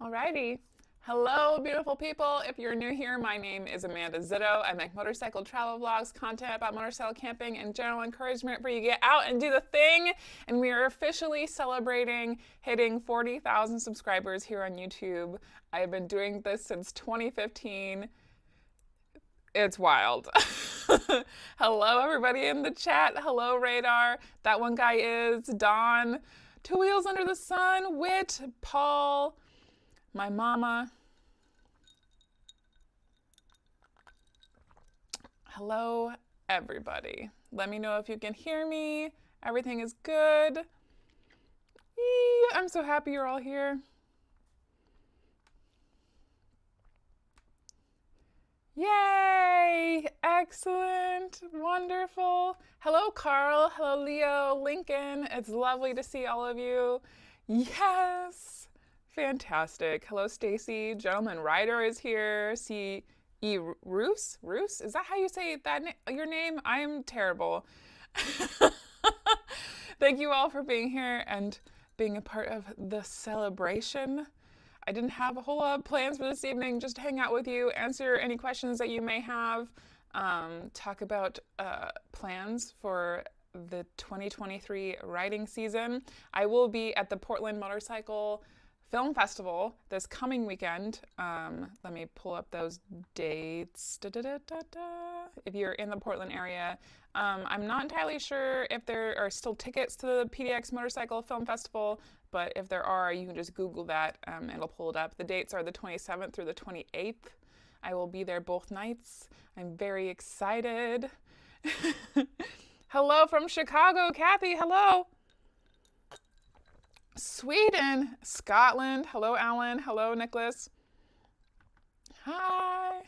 Alrighty. Hello, beautiful people. If you're new here, my name is Amanda Zitto. I make motorcycle travel vlogs, content about motorcycle camping, and general encouragement for you to get out and do the thing. And we are officially celebrating hitting 40,000 subscribers here on YouTube. I have been doing this since 2015. It's wild. Hello, everybody in the chat. Hello, Radar. That one guy is Don. Two Wheels Under the Sun, Wit, Paul, my mama. Hello, everybody. Let me know if you can hear me. Everything is good. Eee, I'm so happy you're all here. Yay! Excellent. Wonderful. Hello, Carl. Hello, Leo, Lincoln. It's lovely to see all of you. Yes. Fantastic. Hello, Stacy. Gentleman Rider is here. See Roos? Roos? Is that how you say that your name? I'm terrible. Thank you all for being here and being a part of the celebration. I didn't have a whole lot of plans for this evening, just to hang out with you, answer any questions that you may have, talk about plans for the 2023 riding season. I will be at the Portland Motorcycle Film Festival this coming weekend. Let me pull up those dates. If you're in the Portland area, I'm not entirely sure if there are still tickets to the PDX Motorcycle Film Festival, but if there are, you can just Google that and it'll pull it up. The dates are the 27th through the 28th. I will be there both nights. I'm very excited. Hello from Chicago, Kathy. Hello. Sweden, Scotland. Hello, Alan. Hello, Nicholas. Hi.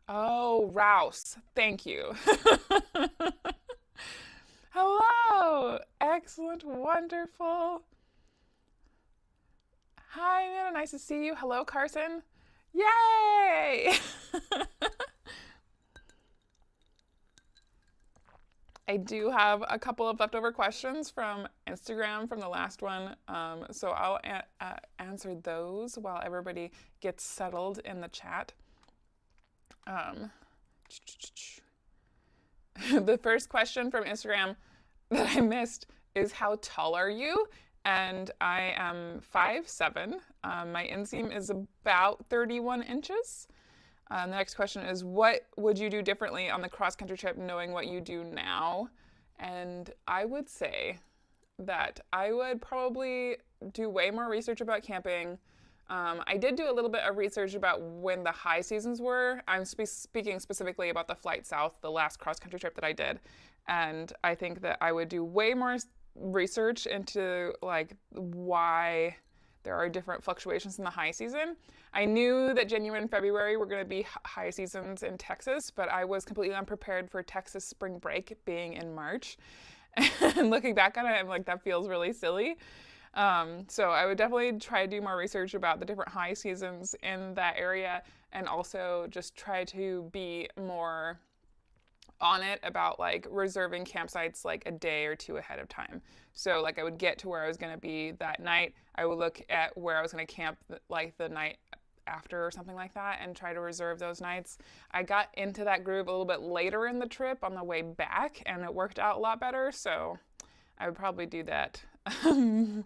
Oh, Rouse. Thank you. Hello. Excellent. Wonderful. Hi, Nana. Nice to see you. Hello, Carson. Yay. I do have a couple of leftover questions from Instagram from the last one, so I'll answer those while everybody gets settled in the chat. The first question from Instagram that I missed is, how tall are you? And I am 5'7". My inseam is about 31 inches. The next question is, what would you do differently on the cross-country trip knowing what you do now? And I would say that I would probably do way more research about camping. I did do a little bit of research about when the high seasons were. I'm speaking specifically about the Flight South, the last cross-country trip that I did. And I think that I would do way more research into like why there are different fluctuations in the high season. I knew that January and February were going to be high seasons in Texas, but I was completely unprepared for Texas spring break being in March. And looking back on it, I'm like, that feels really silly. So I would definitely try to do more research about the different high seasons in that area, and also just try to be more on it about like reserving campsites like a day or two ahead of time. So like I would get to where I was going to be that night. I would look at where I was going to camp like the night after or something like that and try to reserve those nights. I got into that groove a little bit later in the trip on the way back, and it worked out a lot better. So I would probably do that the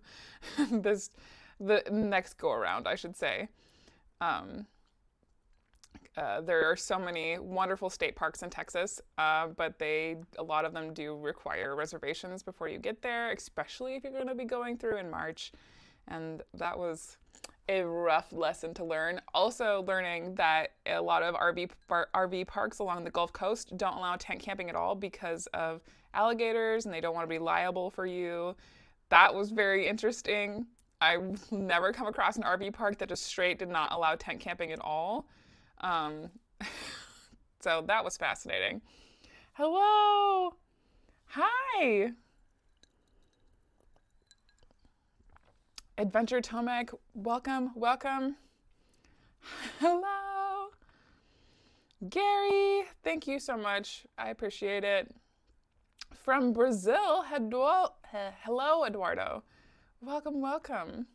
next go around, I should say. There are so many wonderful state parks in Texas, but a lot of them do require reservations before you get there, especially if you're going to be going through in March. And that was a rough lesson to learn. Also learning that a lot of RV parks along the Gulf Coast don't allow tent camping at all because of alligators, and they don't want to be liable for you. That was very interesting. I've never come across an RV park that just straight did not allow tent camping at all. So that was fascinating. Hello. Hi. Adventure Tomek, welcome, welcome. Hello. Gary, thank you so much. I appreciate it. from Brazil. Hello, Eduardo. Welcome, welcome.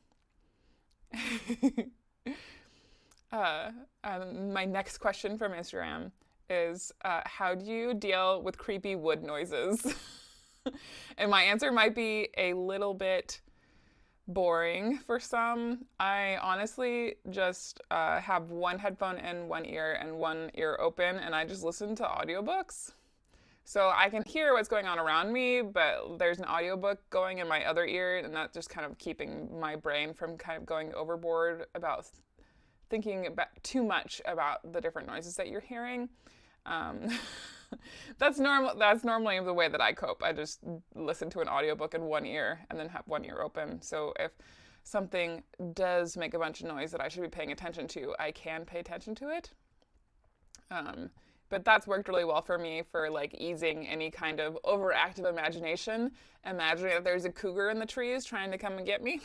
My next question from Instagram is, how do you deal with creepy wood noises? And my answer might be a little bit boring for some. I honestly just have one headphone in one ear and one ear open, and I just listen to audiobooks. So I can hear what's going on around me, but there's an audiobook going in my other ear, and that's just kind of keeping my brain from kind of going overboard about thinking about too much about the different noises that you're hearing. That's normal. That's normally the way that I cope. I just listen to an audiobook in one ear and then have one ear open. So if something does make a bunch of noise that I should be paying attention to, I can pay attention to it. But that's worked really well for me for like easing any kind of overactive imagination. Imagining that there's a cougar in the trees trying to come and get me.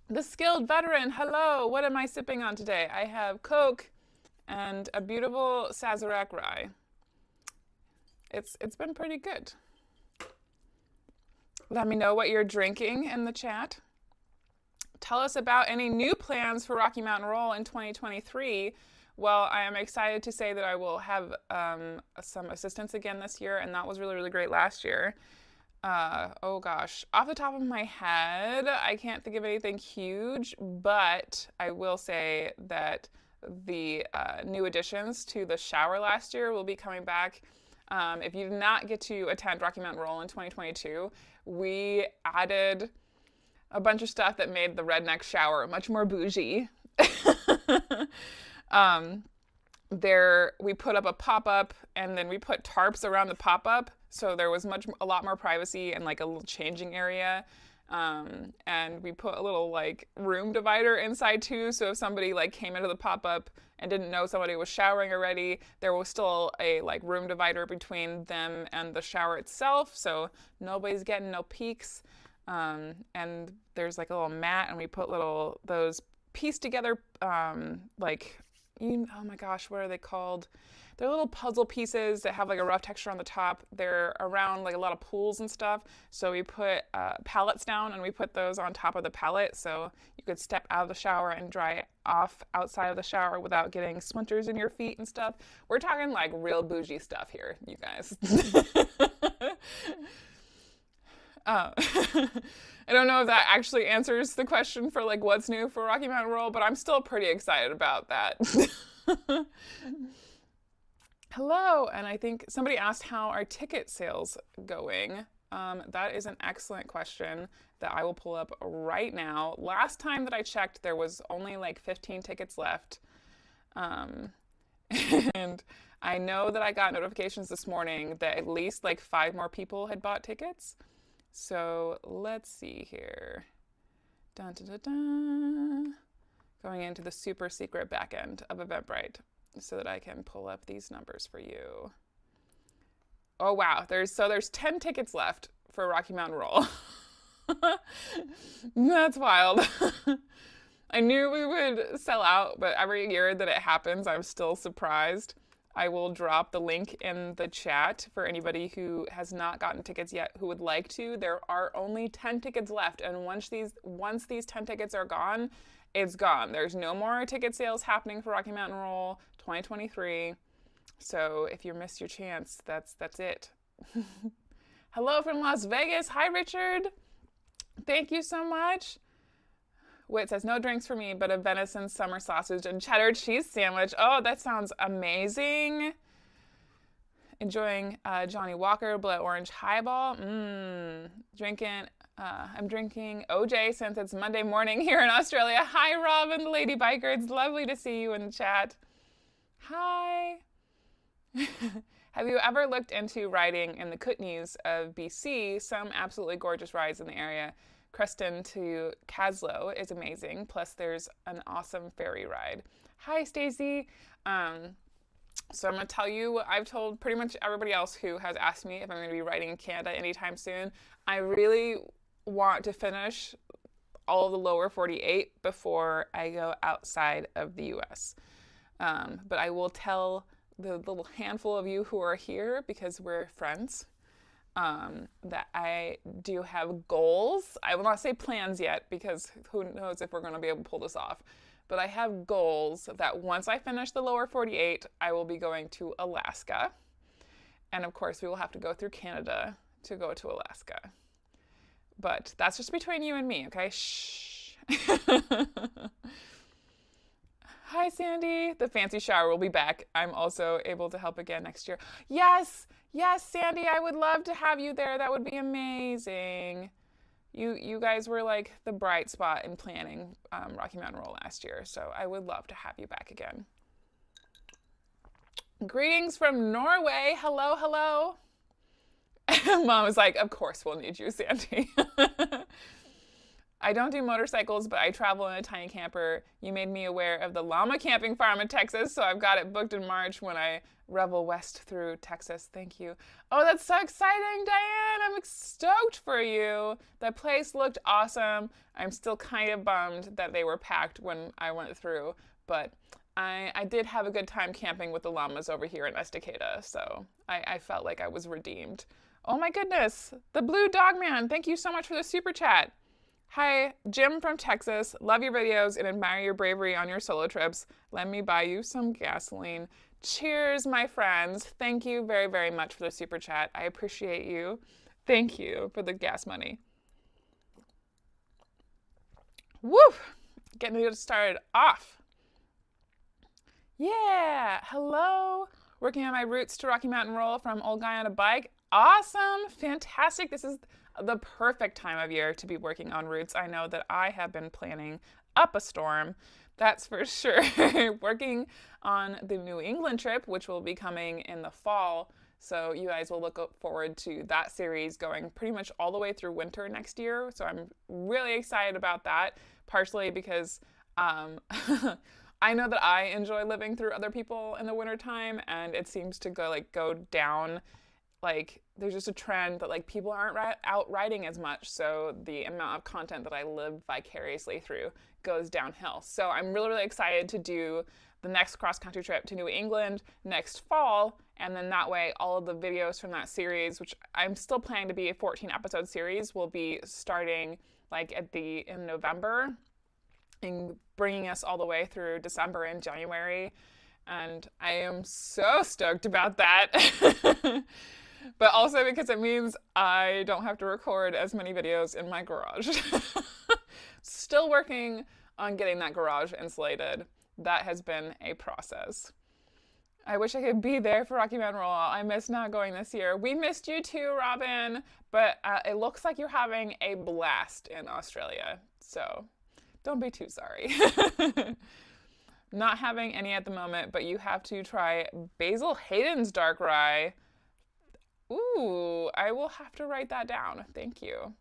The skilled veteran, hello. What am I sipping on today? I have Coke and a beautiful Sazerac rye. It's been pretty good. Let me know what you're drinking in the chat. Tell us about any new plans for Rocky Mountain Roll in 2023. Well, I am excited to say that I will have some assistance again this year, and that was really, really great last year. Oh gosh, off the top of my head, I can't think of anything huge, but I will say that the new additions to the shower last year will be coming back. If you did not get to attend Rocky Mountain Roll in 2022, we added a bunch of stuff that made the redneck shower much more bougie. We put up a pop-up, and then we put tarps around the pop-up, so there was a lot more privacy and like a little changing area. And we put a little like room divider inside too, so if somebody like came into the pop-up and didn't know somebody was showering already, there was still a like room divider between them and the shower itself, so nobody's getting no peeks. And there's like a little mat, and we put those pieced together oh my gosh, what are they called? They're little puzzle pieces that have like a rough texture on the top. They're around like a lot of pools and stuff. So we put pallets down, and we put those on top of the pallet, so you could step out of the shower and dry off outside of the shower without getting splinters in your feet and stuff. We're talking like real bougie stuff here, you guys. I don't know if that actually answers the question for like what's new for Rocky Mountain Roll, but I'm still pretty excited about that. Hello, and I think somebody asked how are ticket sales going. That is an excellent question that I will pull up right now. Last time that I checked, there was only like 15 tickets left. And I know that I got notifications this morning that at least like 5 more people had bought tickets. So let's see here. Dun, dun, dun, dun. Going into the super secret back end of Eventbrite so that I can pull up these numbers for you. Oh wow, there's 10 tickets left for Rocky Mountain Roll. That's wild. I knew we would sell out, but every year that it happens, I'm still surprised. I will drop the link in the chat for anybody who has not gotten tickets yet who would like to. There are only 10 tickets left, and once these 10 tickets are gone, it's gone. There's no more ticket sales happening for Rocky Mountain Roll 2023. So if you missed your chance, that's it. Hello from Las Vegas. Hi, Richard. Thank you so much. Wit says, no drinks for me, but a venison summer sausage and cheddar cheese sandwich. Oh, that sounds amazing. Enjoying Johnny Walker Blood Orange Highball. I'm drinking OJ since it's Monday morning here in Australia. Hi, Robin, the Lady Biker. It's lovely to see you in the chat. Hi. Have you ever looked into riding in the Kootenays of BC? Some absolutely gorgeous rides in the area. Creston to Caslow is amazing. Plus, there's an awesome ferry ride. Hi, Stacy. So I'm going to tell you what I've told pretty much everybody else who has asked me if I'm going to be riding in Canada anytime soon. I really want to finish all of the lower 48 before I go outside of the U.S. But I will tell the little handful of you who are here because we're friends, that I do have goals. I will not say plans yet because who knows if we're going to be able to pull this off. But I have goals that once I finish the lower 48, I will be going to Alaska. And of course, we will have to go through Canada to go to Alaska. But that's just between you and me, okay? Shh. Hi, Sandy. The fancy shower will be back. I'm also able to help again next year. Yes, Sandy, I would love to have you there. That would be amazing. You guys were like the bright spot in planning Rocky Mountain Roll last year, so I would love to have you back again. Greetings from Norway. Hello, hello. Mom was like, of course we'll need you, Sandy. I don't do motorcycles, but I travel in a tiny camper. You made me aware of the llama camping farm in Texas, so I've got it booked in March when I revel west through Texas. Thank you. Oh, that's so exciting, Diane. I'm stoked for you. That place looked awesome. I'm still kind of bummed that they were packed when I went through, but I did have a good time camping with the llamas over here in Estacada, so I felt like I was redeemed. Oh my goodness, the Blue Dog Man, thank you so much for the super chat. Hi, Jim from Texas. Love your videos and admire your bravery on your solo trips. Let me buy you some gasoline. Cheers, my friends. Thank you very, very much for the super chat. I appreciate you. Thank you for the gas money. Woo! Getting it started off. Yeah, hello. Working on my routes to Rocky Mountain Roll from Old Guy on a Bike. Awesome, fantastic. This is the perfect time of year to be working on routes. I know that I have been planning up a storm, that's for sure. Working on the New England trip, which will be coming in the fall. So you guys will look forward to that series going pretty much all the way through winter next year. So I'm really excited about that, partially because I know that I enjoy living through other people in the wintertime, and it seems to go down. Like, there's just a trend that, like, people aren't out riding as much, so the amount of content that I live vicariously through goes downhill. So I'm really, really excited to do the next cross-country trip to New England next fall, and then that way all of the videos from that series, which I'm still planning to be a 14-episode series, will be starting, like, in November and bringing us all the way through December and January, and I am so stoked about that. But also because it means I don't have to record as many videos in my garage. Still working on getting that garage insulated. That has been a process. I wish I could be there for Rocky Mountain Roll. I missed not going this year. We missed you too, Robin. But it looks like you're having a blast in Australia. So don't be too sorry. Not having any at the moment, but you have to try Basil Hayden's Dark Rye. Ooh, I will have to write that down. Thank you.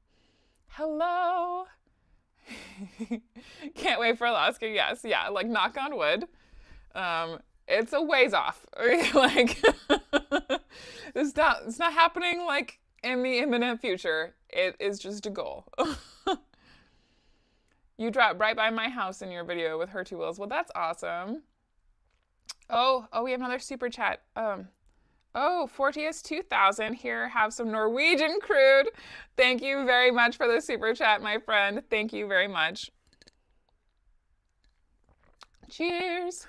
Hello. Can't wait for Alaska. Yes, yeah, like knock on wood. It's a ways off. Like, it's not happening like in the imminent future. It is just a goal. You dropped right by my house in your video with her two wheels. Well, that's awesome. Oh, we have another super chat. Fortius 2000 here, have some Norwegian crude. Thank you very much for the super chat, my friend. Thank you very much. Cheers.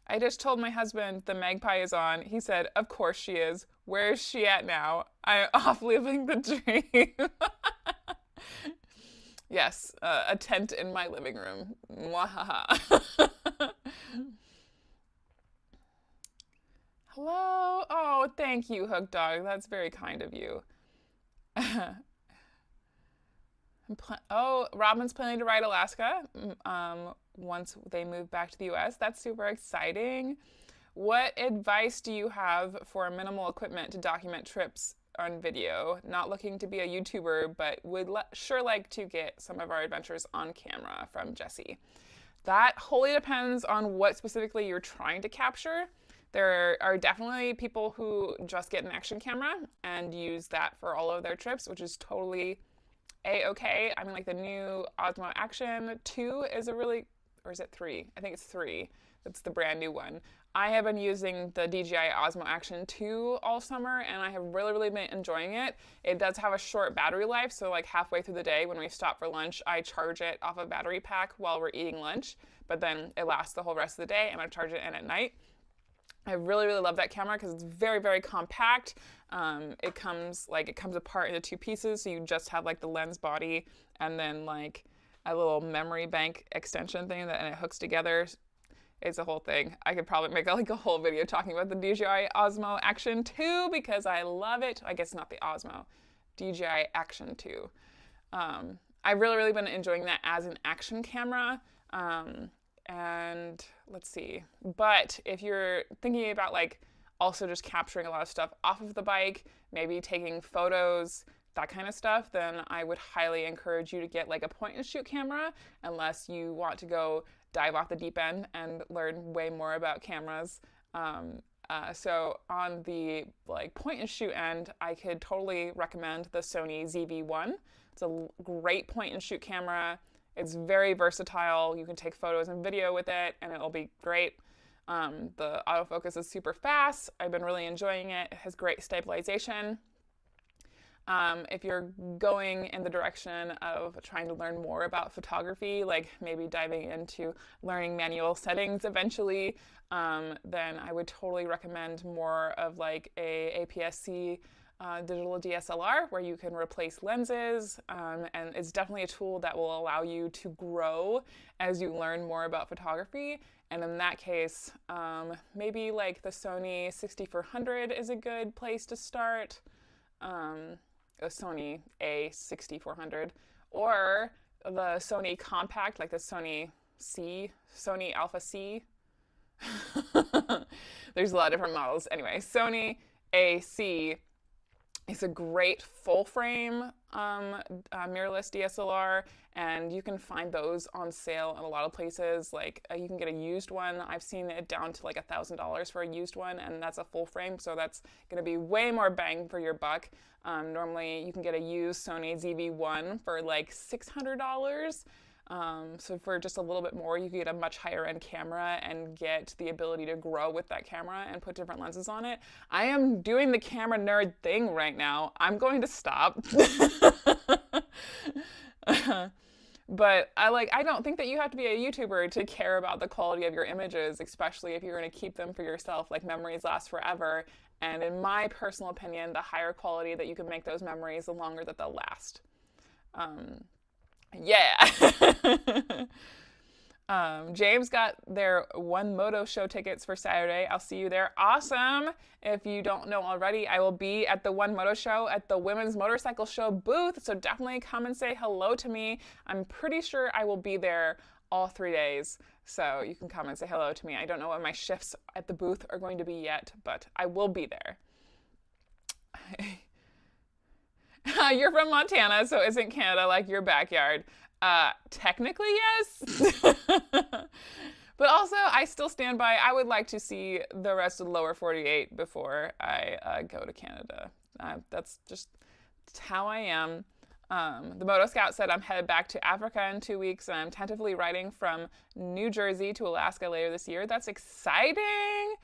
I just told my husband the Magpie is on. He said, of course she is. Where is she at now? I'm off living the dream. Yes, a tent in my living room. Mwahaha. Hello. Oh, thank you, Hook Dog. That's very kind of you. Robin's planning to ride Alaska once they move back to the US. That's super exciting. What advice do you have for minimal equipment to document trips on video? Not looking to be a YouTuber, but would sure like to get some of our adventures on camera, from Jesse. That wholly depends on what specifically you're trying to capture. There are definitely people who just get an action camera and use that for all of their trips, which is totally A-okay. I mean, like the new Osmo Action 2 is a really or is it 3? I think it's 3. That's the brand new one. I have been using the DJI Osmo Action 2 all summer, and I have really been enjoying it. It does have a short battery life, so like halfway through the day when we stop for lunch, I charge it off a battery pack while we're eating lunch, but then it lasts the whole rest of the day, and I charge it in at night. I really love that camera because it's very compact. It comes apart into 2 pieces, so you just have like the lens body and then like a little memory bank extension thing and it hooks together. It's a whole thing. I could probably make like a whole video talking about the DJI Osmo Action 2 because I love it. I guess not the Osmo, DJI Action 2. I've really been enjoying that as an action camera. And let's see. But if you're thinking about like also just capturing a lot of stuff off of the bike, maybe taking photos, that kind of stuff, then I would highly encourage you to get like a point and shoot camera unless you want to go dive off the deep end and learn way more about cameras. So on the like point and shoot end, I could totally recommend the Sony ZV-1. It's a great point and shoot camera. It's very versatile. You can take photos and video with it and it'll be great. The autofocus is super fast. I've been really enjoying it. It has great stabilization. If you're going in the direction of trying to learn more about photography, like maybe diving into learning manual settings eventually, then I would totally recommend more of like a APS-C digital DSLR where you can replace lenses, and it's definitely a tool that will allow you to grow as you learn more about photography. And in that case, maybe like the Sony 6400 is a good place to start. A Sony A6400, or the Sony Compact, like the Sony Alpha C. There's a lot of different models. Anyway, Sony AC is a great full frame mirrorless DSLR, and you can find those on sale in a lot of places. Like you can get a used one. I've seen it down to like $1,000 for a used one, and that's a full frame, so that's going to be way more bang for your buck. Normally you can get a used Sony ZV-1 for like $600. So for just a little bit more, you can get a much higher end camera and get the ability to grow with that camera and put different lenses on it. I am doing the camera nerd thing right now. I'm going to stop. But I don't think that you have to be a YouTuber to care about the quality of your images, especially if you're going to keep them for yourself. Like, memories last forever. And in my personal opinion, the higher quality that you can make those memories, the longer that they'll last. James got their One Moto show tickets for Saturday. I'll see you there. Awesome. If you don't know already, I will be at the One Moto show at the Women's Motorcycle Show booth, so definitely come and say hello to me. I'm pretty sure I will be there all 3 days, so you can come and say hello to me. I don't know what my shifts at the booth are going to be yet, but I will be there. You're from Montana, so isn't Canada like your backyard? Technically, yes. But also, I still stand by, I would like to see the rest of the lower 48 before I go to Canada. That's just how I am. The Moto Scout said I'm headed back to Africa in 2 weeks, and I'm tentatively riding from New Jersey to Alaska later this year. That's exciting!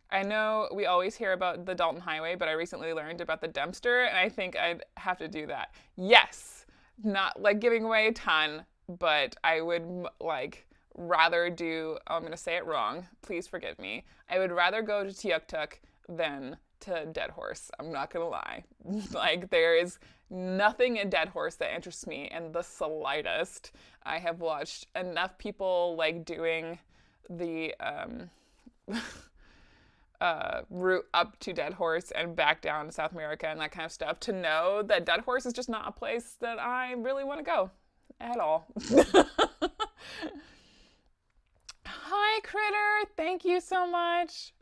I know we always hear about the Dalton Highway, but I recently learned about the Dempster, and I think I'd have to do that. Yes, not like giving away a ton, but I would like rather do, I'm going to say it wrong, please forgive me. I would rather go to Tiuktuk than to Dead Horse. I'm not going to lie. Like, there is nothing in Dead Horse that interests me in the slightest. I have watched enough people like doing the route up to Dead Horse and back down to South America and that kind of stuff to know that Dead Horse is just not a place that I really want to go at all. Hi, Critter. Thank you so much.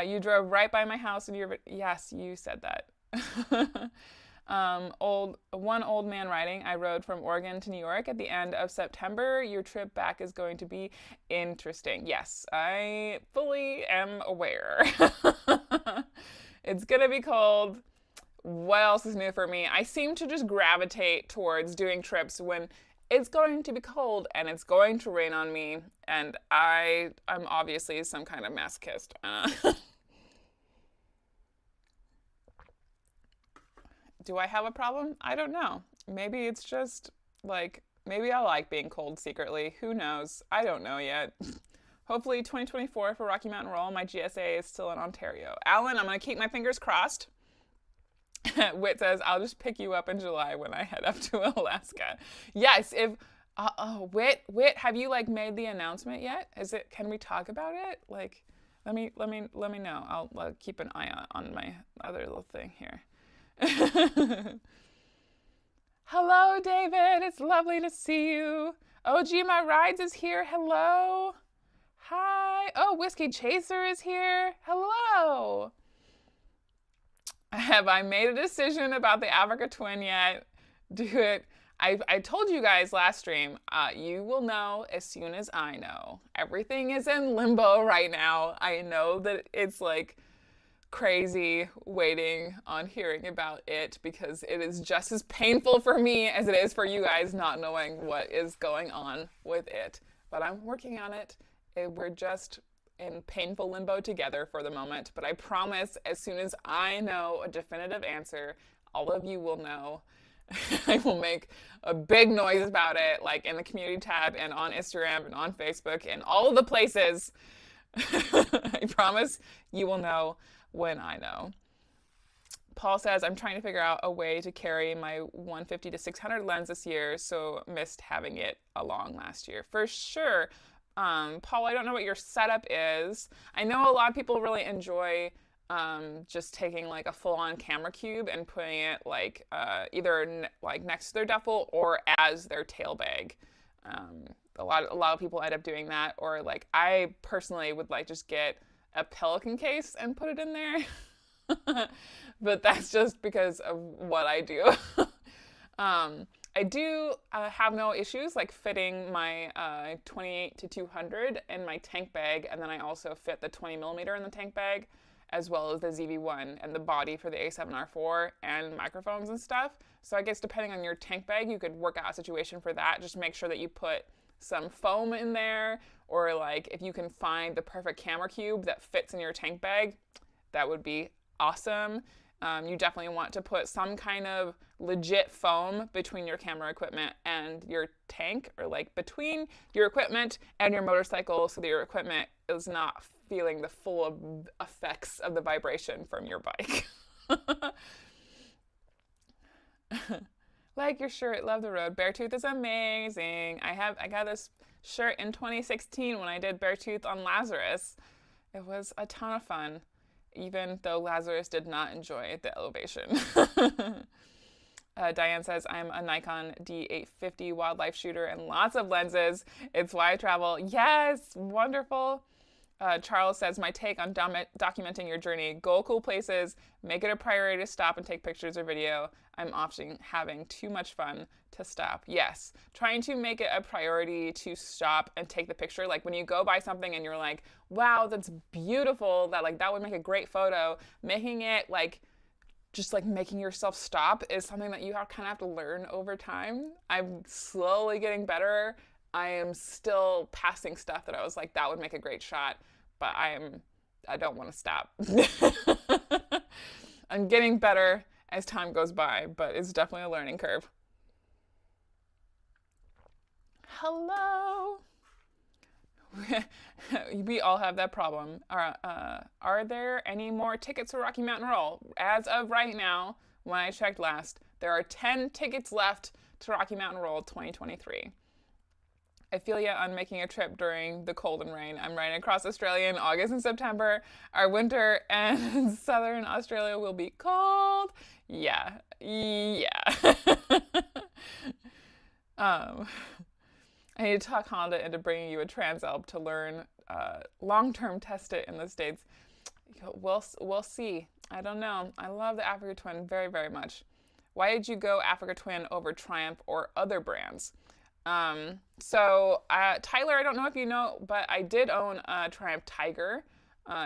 You drove right by my house and yes, you said that. One old man writing, I rode from Oregon to New York at the end of September. Your trip back is going to be interesting. Yes, I fully am aware. It's gonna be cold. What else is new for me? I seem to just gravitate towards doing trips when it's going to be cold and it's going to rain on me, and I'm obviously some kind of masochist. Do I have a problem? I don't know. Maybe it's just like, maybe I like being cold secretly. Who knows? I don't know yet. Hopefully 2024 for Rocky Mountain Roll. My GSA is still in Ontario. Alan, I'm going to keep my fingers crossed. Whit says, I'll just pick you up in July when I head up to Alaska. Yes, if Whit, have you like made the announcement yet? Can we talk about it? Like, let me know. I'll keep an eye on my other little thing here. Hello, David. It's lovely to see you. OG My Rides is here. Hello. Hi. Oh, Whiskey Chaser is here. Hello. Have I made a decision about the Africa Twin yet? Do it. I told you guys last stream, you will know as soon as I know. Everything is in limbo right now. I know that it's like crazy waiting on hearing about it because it is just as painful for me as it is for you guys not knowing what is going on with it. But I'm working on it. We're just in painful limbo together for the moment. But I promise as soon as I know a definitive answer, all of you will know. I will make a big noise about it, like in the community tab and on Instagram and on Facebook and all of the places. I promise you will know when I know. Paul says, I'm trying to figure out a way to carry my 150 to 600 lens this year, so missed having it along last year. For sure. Paul, I don't know what your setup is. I know a lot of people really enjoy just taking like a full-on camera cube and putting it like either like next to their duffel or as their tail bag. A lot of people end up doing that, or like I personally would like just get a Pelican case and put it in there. But that's just because of what I do. I do have no issues like fitting my 28 to 200 in my tank bag, and then I also fit the 20 millimeter in the tank bag, as well as the ZV-1 and the body for the A7R4 and microphones and stuff. So I guess depending on your tank bag, you could work out a situation for that. Just make sure that you put some foam in there, or like if you can find the perfect camera cube that fits in your tank bag, that would be awesome. You definitely want to put some kind of legit foam between your camera equipment and your tank, or like between your equipment and your motorcycle, so that your equipment is not feeling the full effects of the vibration from your bike. Like your shirt, love the road. Beartooth is amazing. I got this shirt in 2016 when I did Beartooth on Lazarus. It was a ton of fun, even though Lazarus did not enjoy the elevation. Diane says, I'm a Nikon D850 wildlife shooter and lots of lenses. It's why I travel. Yes, wonderful. Charles says, my take on documenting your journey. Go cool places. Make it a priority to stop and take pictures or video. I'm often having too much fun to stop. Yes, trying to make it a priority to stop and take the picture. Like when you go by something and you're like, wow, that's beautiful. That would make a great photo. Making it like, just like making yourself stop is something that you kind of have to learn over time. I'm slowly getting better. I am still passing stuff that I was like, that would make a great shot, but I don't want to stop. I'm getting better as time goes by, but it's definitely a learning curve. Hello. We all have that problem. Are there any more tickets for Rocky Mountain Roll? As of right now, when I checked last, there are 10 tickets left to Rocky Mountain Roll 2023. I feel ya on making a trip during the cold and rain. I'm riding across Australia in August and September. Our winter and southern Australia will be cold. Yeah. I need to talk Honda into bringing you a Transalp to learn long-term test it in the States. We'll see. I don't know. I love the Africa Twin very, very much. Why did you go Africa Twin over Triumph or other brands? Tyler, I don't know if you know, but I did own a Triumph Tiger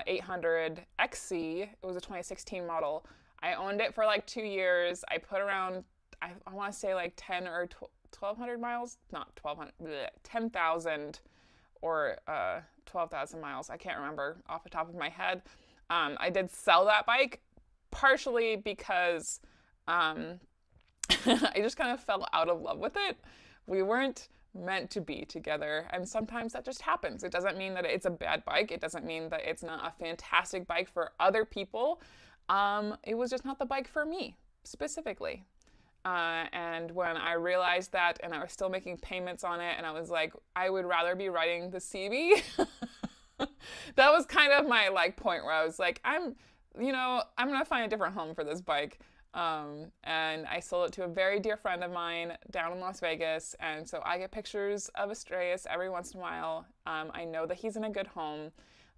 800 XC. It was a 2016 model. I owned it for like 2 years. I put around, I want to say like 1,200 miles, not 1,200, 10,000 or 12,000 miles. I can't remember off the top of my head. I did sell that bike partially because I just kind of fell out of love with it. We weren't meant to be together, and sometimes that just happens. It doesn't mean that it's a bad bike. It doesn't mean that it's not a fantastic bike for other people. It was just not the bike for me specifically. And when I realized that, and I was still making payments on it, and I was like, I would rather be riding the CB. That was kind of my like point where I was like, I'm gonna find a different home for this bike. And I sold it to a very dear friend of mine down in Las Vegas, and so I get pictures of Astraeus every once in a while. I know that he's in a good home,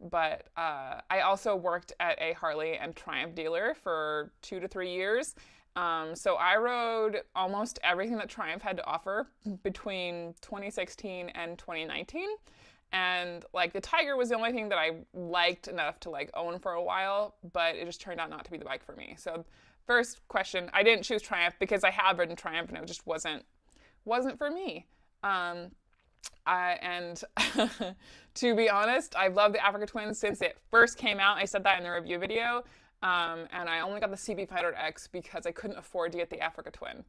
but I also worked at a Harley and Triumph dealer for 2 to 3 years. So I rode almost everything that Triumph had to offer between 2016 and 2019. And like the Tiger was the only thing that I liked enough to like own for a while, but it just turned out not to be the bike for me. So first question, I didn't choose Triumph because I have ridden Triumph and it just wasn't for me. And to be honest, I've loved the Africa Twin since it first came out. I said that in the review video. And I only got the CB500X because I couldn't afford to get the Africa Twin.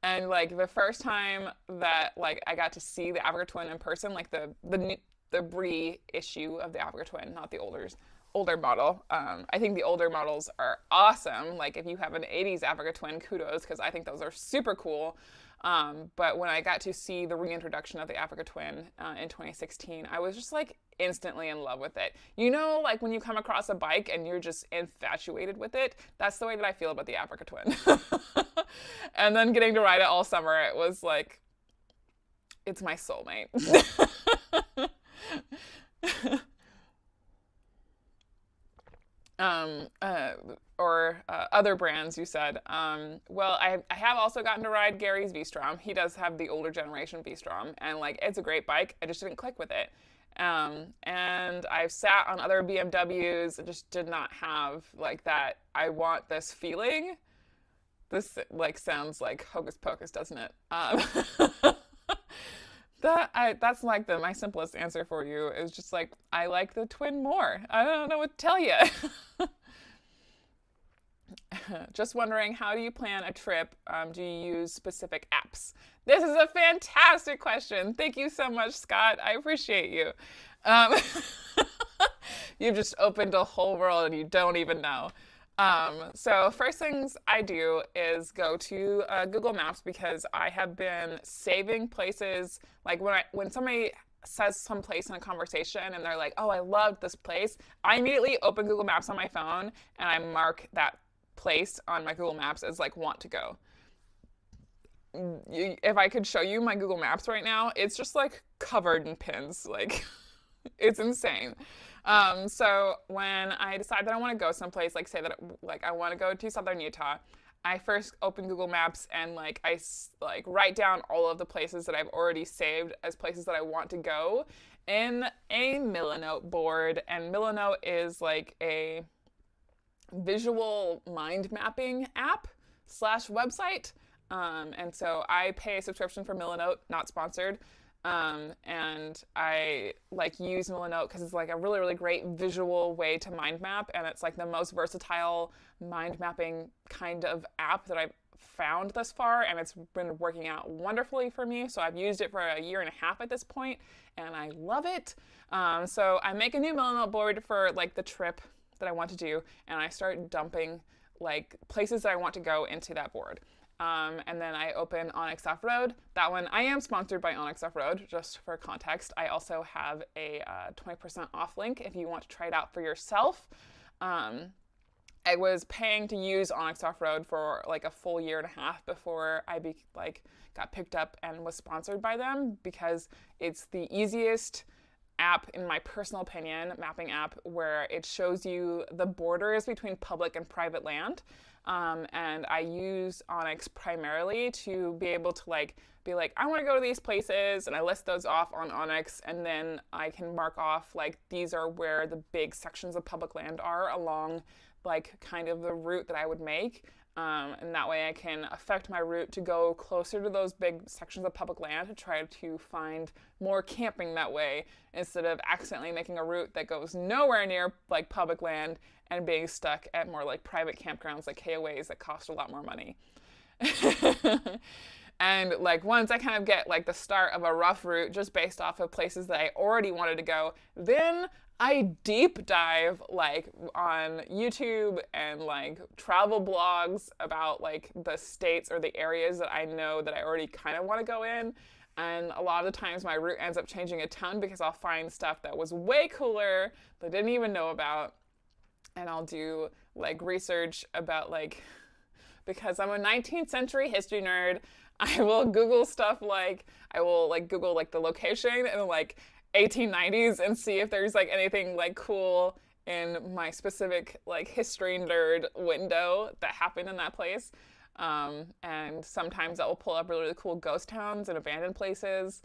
And like the first time that like I got to see the Africa Twin in person, like the Brie issue of the Africa Twin, not the older model. I think the older models are awesome. Like if you have an 80s Africa Twin, kudos, because I think those are super cool. But when I got to see the reintroduction of the Africa Twin in 2016, I was just like instantly in love with it. You know, like when you come across a bike and you're just infatuated with it, that's the way that I feel about the Africa Twin. And then getting to ride it all summer, it was like, it's my soulmate. Or other brands, you said. Well, I have also gotten to ride Gary's V-Strom. He does have the older generation V-Strom, and like it's a great bike. I just didn't click with it. And I've sat on other BMWs and just did not have like that. I want this feeling. This like sounds like hocus pocus, doesn't it? That's like my simplest answer for you is just like, I like the Twin more. I don't know what to tell you. Just wondering, how do you plan a trip? Do you use specific apps? This is a fantastic question. Thank you so much, Scott. I appreciate you. You've just opened a whole world and you don't even know. So first things I do is go to Google Maps because I have been saving places. Like when somebody says some place in a conversation and they're like, oh, I loved this place, I immediately open Google Maps on my phone and I mark that place on my Google Maps as like want to go. If I could show you my Google Maps right now, it's just like covered in pins. Like it's insane. So when I decide that I want to go someplace, like say that like I want to go to Southern Utah, I first open Google Maps and like I like write down all of the places that I've already saved as places that I want to go in a Milanote board. And Milanote is like a visual mind mapping app / website. And so I pay a subscription for Milanote, not sponsored. And I like use Milanote because it's like a really, really great visual way to mind map. And it's like the most versatile mind mapping kind of app that I've found thus far. And it's been working out wonderfully for me. So I've used it for a year and a half at this point, and I love it. So I make a new Milanote board for like the trip that I want to do. And I start dumping like places that I want to go into that board. And then I open Onyx Off-Road. That one, I am sponsored by Onyx Off-Road, just for context. I also have a 20% off link if you want to try it out for yourself. I was paying to use Onyx Off-Road for like a full year and a half before I got picked up and was sponsored by them, because it's the easiest app, in my personal opinion, mapping app, where it shows you the borders between public and private land. And I use Onyx primarily to be able to be like, I want to go to these places, and I list those off on Onyx, and then I can mark off like these are where the big sections of public land are along like kind of the route that I would make. And that way I can affect my route to go closer to those big sections of public land to try to find more camping that way, instead of accidentally making a route that goes nowhere near like public land and being stuck at more like private campgrounds like KOAs that cost a lot more money. And like once I kind of get like the start of a rough route just based off of places that I already wanted to go, then I deep dive like on YouTube and like travel blogs about like the states or the areas that I know that I already kind of want to go in. And a lot of the times my route ends up changing a ton because I'll find stuff that was way cooler that I didn't even know about. And I'll do like research about like, because I'm a 19th century history nerd, I will Google stuff like, I will like Google like the location in like 1890s and see if there's like anything like cool in my specific like history nerd window that happened in that place. And sometimes that will pull up really, really cool ghost towns and abandoned places.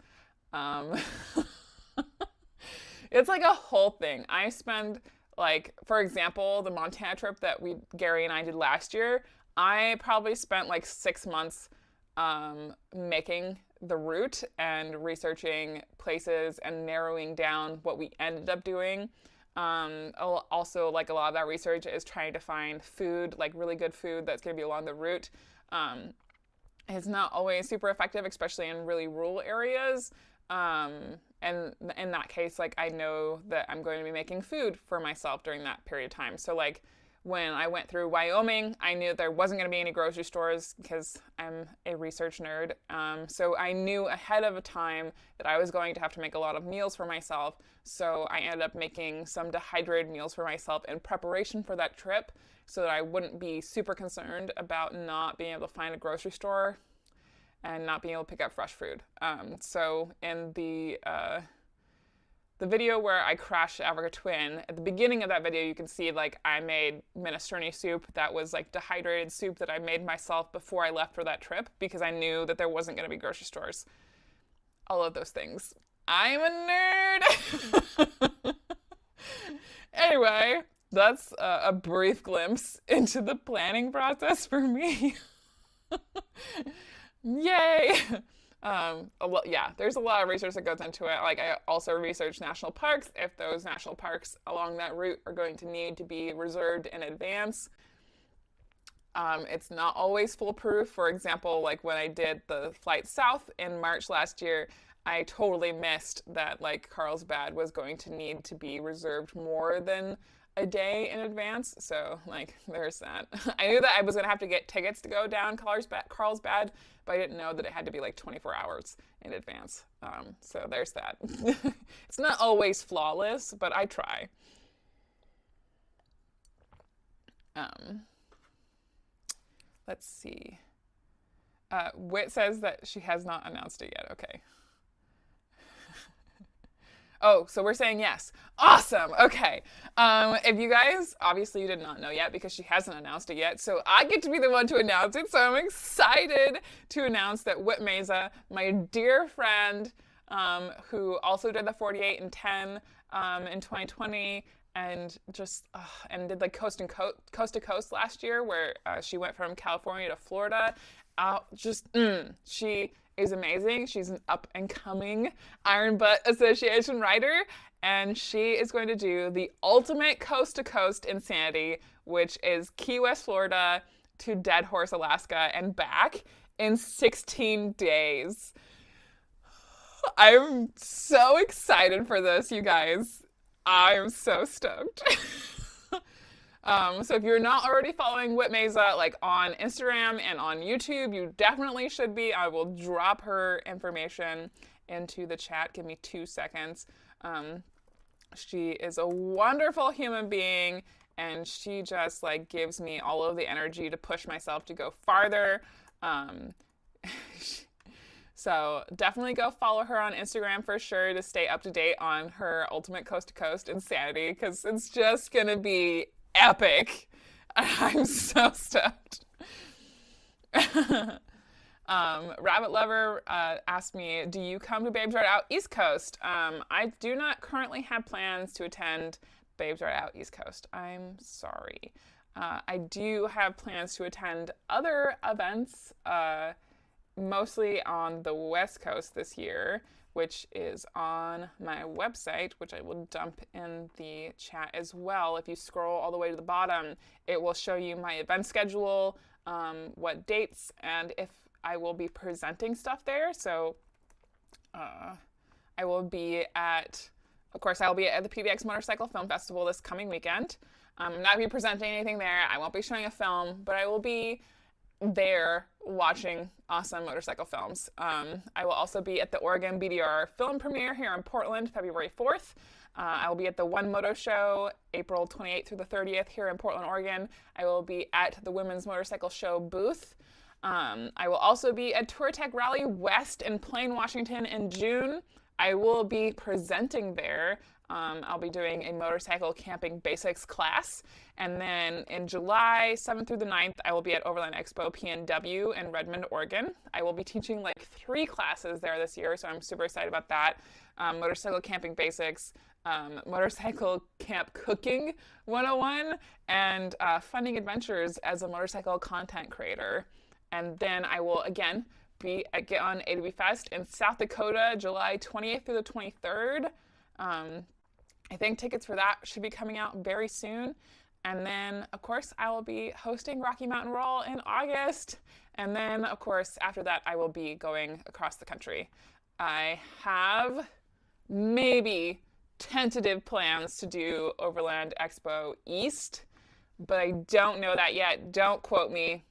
It's like a whole thing. I spend like, for example, the Montana trip that Gary and I did last year, I probably spent like 6 months making the route and researching places and narrowing down what we ended up doing. Also, like a lot of that research is trying to find food, like really good food that's going to be along the route. It's not always super effective, especially in really rural areas. And in that case, like I know that I'm going to be making food for myself during that period of time. So like when I went through Wyoming, I knew there wasn't going to be any grocery stores because I'm a research nerd. So I knew ahead of time that I was going to have to make a lot of meals for myself. So I ended up making some dehydrated meals for myself in preparation for that trip so that I wouldn't be super concerned about not being able to find a grocery store and not being able to pick up fresh food. So in the video where I crashed Africa Twin, at the beginning of that video, you can see like I made minestrone soup that was like dehydrated soup that I made myself before I left for that trip because I knew that there wasn't going to be grocery stores. All of those things. I'm a nerd! Anyway, that's a brief glimpse into the planning process for me. Yay! There's a lot of research that goes into it. Like I also research national parks, if those national parks along that route are going to need to be reserved in advance. It's not always foolproof. For example, like when I did the flight south in March last year, I totally missed that like Carlsbad was going to need to be reserved more than a day in advance. So like there's that. I knew that I was going to have to get tickets to go down Carlsbad, but I didn't know that it had to be like 24 hours in advance. So there's that. It's not always flawless, but I try. Let's see. Wit says that she has not announced it yet. Okay. Oh, so we're saying yes. Awesome. Okay. If you guys, obviously you did not know yet because she hasn't announced it yet, so I get to be the one to announce it. So I'm excited to announce that Whit Mesa, my dear friend, who also did the 48 and 10 in 2020 and just and did like coast to coast last year, where she went from California to Florida. She is amazing. She's an up-and-coming Iron Butt Association writer, and she is going to do the ultimate coast-to-coast insanity, which is Key West, Florida to Dead Horse, Alaska, and back in 16 days. I'm so excited for this, you guys. I'm so stoked. So if you're not already following Whit Mesa, like on Instagram and on YouTube, you definitely should be. I will drop her information into the chat. Give me 2 seconds. She is a wonderful human being, and she just like gives me all of the energy to push myself to go farther. So definitely go follow her on Instagram for sure to stay up to date on her ultimate coast to coast insanity, because it's just gonna be epic. I'm so stoked. Rabbit Lover asked me, do you come to Babes Right Out East Coast? I do not currently have plans to attend Babes Right Out East Coast. I'm sorry. I do have plans to attend other events, mostly on the West Coast this year, which is on my website, which I will dump in the chat as well. If you scroll all the way to the bottom, it will show you my event schedule, what dates, and if I will be presenting stuff there. So I will be at, of course, I will be at the PDX Motorcycle Film Festival this coming weekend. I'm not going to be presenting anything there. I won't be showing a film, but I will be there watching awesome motorcycle films. I will also be at the Oregon BDR film premiere here in Portland, February 4th. I will be at the One Moto Show, April 28th through the 30th here in Portland, Oregon. I will be at the Women's Motorcycle Show booth. I will also be at TourTech Rally West in Plain, Washington in June. I will be presenting there. I'll be doing a motorcycle camping basics class. And then in July 7th through the 9th, I will be at Overland Expo PNW in Redmond, Oregon. I will be teaching like 3 classes there this year, so I'm super excited about that. Motorcycle camping basics, motorcycle camp cooking 101, and funding adventures as a motorcycle content creator. And then I will again be at Get On ADV Fest in South Dakota, July 28th through the 23rd. I think tickets for that should be coming out very soon. And then, of course, I will be hosting Rocky Mountain Roll in August. And then, of course, after that, I will be going across the country. I have maybe tentative plans to do Overland Expo East, but I don't know that yet. Don't quote me,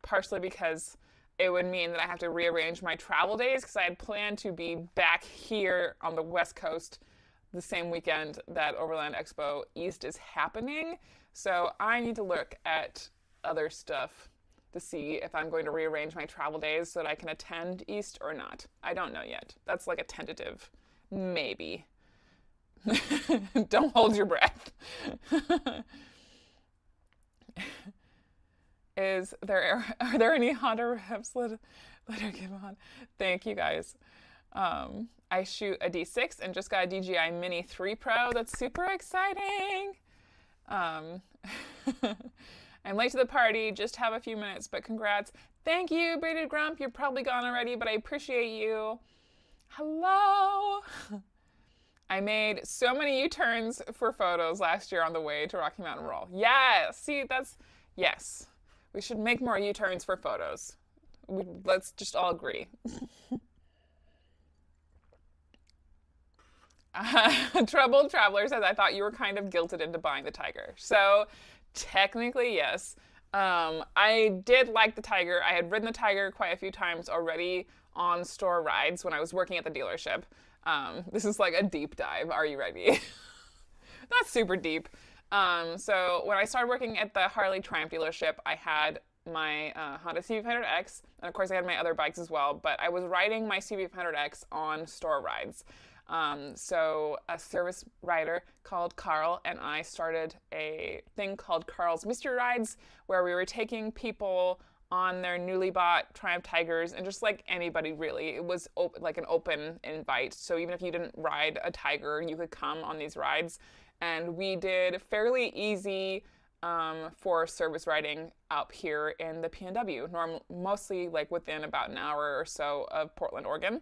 partially because it would mean that I have to rearrange my travel days because I had planned to be back here on the West Coast the same weekend that Overland Expo East is happening. So I need to look at other stuff to see if I'm going to rearrange my travel days so that I can attend East or not. I don't know yet. That's like a tentative maybe. Don't hold your breath. Are there any Honda reps? Let her give on. Thank you guys. I shoot a D6 and just got a DJI Mini 3 Pro. That's super exciting. I'm late to the party. Just have a few minutes, but congrats. Thank you, Bearded Grump. You're probably gone already, but I appreciate you. Hello. I made so many U-turns for photos last year on the way to Rocky Mountain Roll. Yes. See, yes. We should make more U-turns for photos. Let's just all agree. Troubled Traveler says, I thought you were kind of guilted into buying the Tiger. So technically, yes. I did like the Tiger. I had ridden the Tiger quite a few times already on store rides when I was working at the dealership. This is like a deep dive. Are you ready? Not super deep. So when I started working at the Harley Triumph dealership, I had my Honda CB500X, and of course I had my other bikes as well, but I was riding my CB500X on store rides. So a service rider called Carl and I started a thing called Carl's Mystery Rides, where we were taking people on their newly bought Triumph Tigers, and just like anybody really, it was like an open invite. So even if you didn't ride a Tiger, you could come on these rides. And we did fairly easy for service riding up here in the PNW, mostly like within about an hour or so of Portland, Oregon.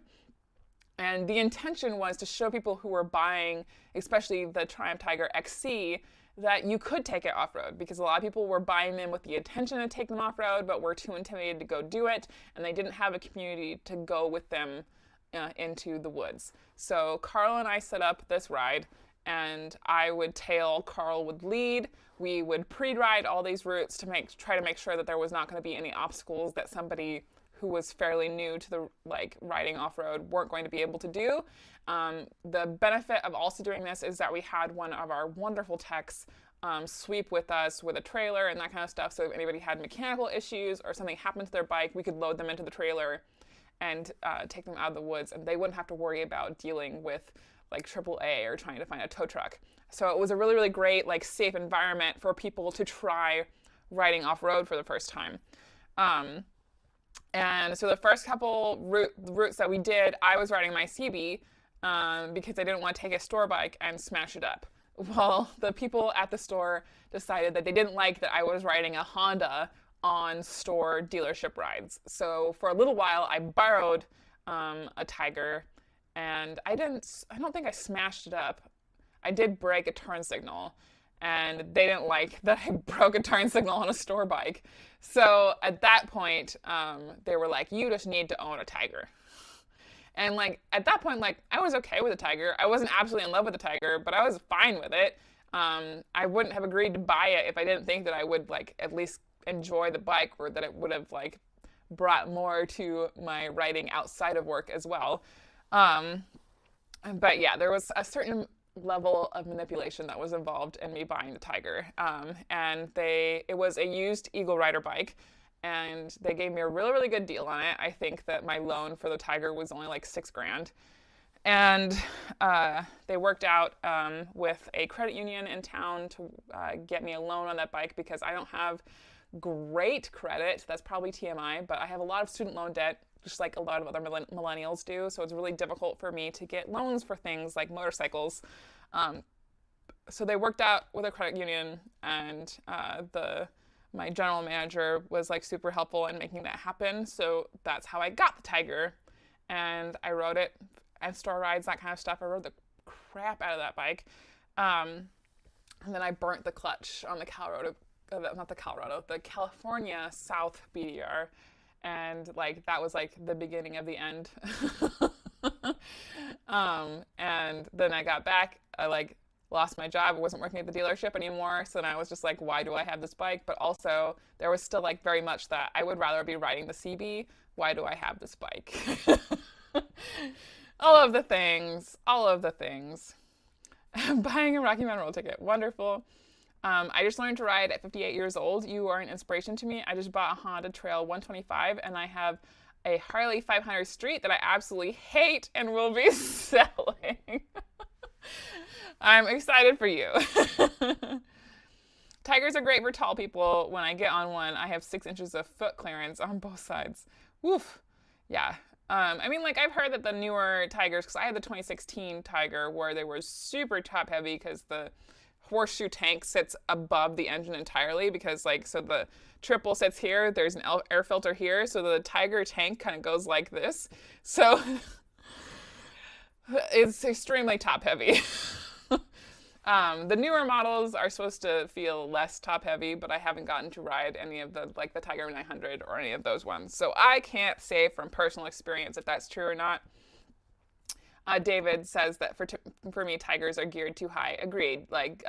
And the intention was to show people who were buying, especially the Triumph Tiger XC, that you could take it off-road, because a lot of people were buying them with the intention to take them off-road, but were too intimidated to go do it, and they didn't have a community to go with them into the woods. So Carl and I set up this ride, and I would tail, Carl would lead. We would pre-ride all these routes to try to make sure that there was not going to be any obstacles that somebody who was fairly new to the riding off-road weren't going to be able to do. The benefit of also doing this is that we had one of our wonderful techs sweep with us with a trailer and that kind of stuff. So if anybody had mechanical issues or something happened to their bike, we could load them into the trailer and take them out of the woods, and they wouldn't have to worry about dealing with like AAA or trying to find a tow truck. So it was a really, really great, like, safe environment for people to try riding off-road for the first time. And so the first couple routes that we did, I was riding my CB because I didn't want to take a store bike and smash it up. Well, the people at the store decided that they didn't like that I was riding a Honda on store dealership rides. So for a little while, I borrowed a Tiger, and I don't think I smashed it up. I did break a turn signal, and they didn't like that I broke a turn signal on a store bike. So at that point, they were like, you just need to own a Tiger. And like at that point, like I was okay with the Tiger. I wasn't absolutely in love with the Tiger, but I was fine with it. I wouldn't have agreed to buy it if I didn't think that I would like at least enjoy the bike, or that it would have like brought more to my riding outside of work as well. But yeah, there was a certain level of manipulation that was involved in me buying the Tiger. And it was a used Eagle Rider bike, and they gave me a really, really good deal on it. I think that my loan for the Tiger was only like $6,000. And they worked out with a credit union in town to get me a loan on that bike, because I don't have great credit. That's probably TMI, but I have a lot of student loan debt, just like a lot of other millennials do. So it's really difficult for me to get loans for things like motorcycles. So they worked out with a credit union, and my general manager was like super helpful in making that happen. So that's how I got the Tiger, and I rode it and store rides, that kind of stuff. I rode the crap out of that bike. And then I burnt the clutch on the the California South BDR. And like, that was like the beginning of the end. And then I got back, I like lost my job. I wasn't working at the dealership anymore. So then I was just like, why do I have this bike? But also there was still like very much that I would rather be riding the CB. Why do I have this bike? All of the things. Buying a Rocky Mountain Road ticket. Wonderful. I just learned to ride at 58 years old. You are an inspiration to me. I just bought a Honda Trail 125, and I have a Harley 500 Street that I absolutely hate and will be selling. I'm excited for you. Tigers are great for tall people. When I get on one, I have 6 inches of foot clearance on both sides. Woof. Yeah. I mean, like, I've heard that the newer Tigers, because I had the 2016 Tiger where they were super top heavy, because the horseshoe tank sits above the engine entirely, because like, so the triple sits here, there's an air filter here, so the Tiger tank kind of goes like this. So it's extremely top heavy. The newer models are supposed to feel less top heavy, but I haven't gotten to ride any of the Tiger 900 or any of those ones. So I can't say from personal experience if that's true or not. David says that for me, Tigers are geared too high. Agreed. Like,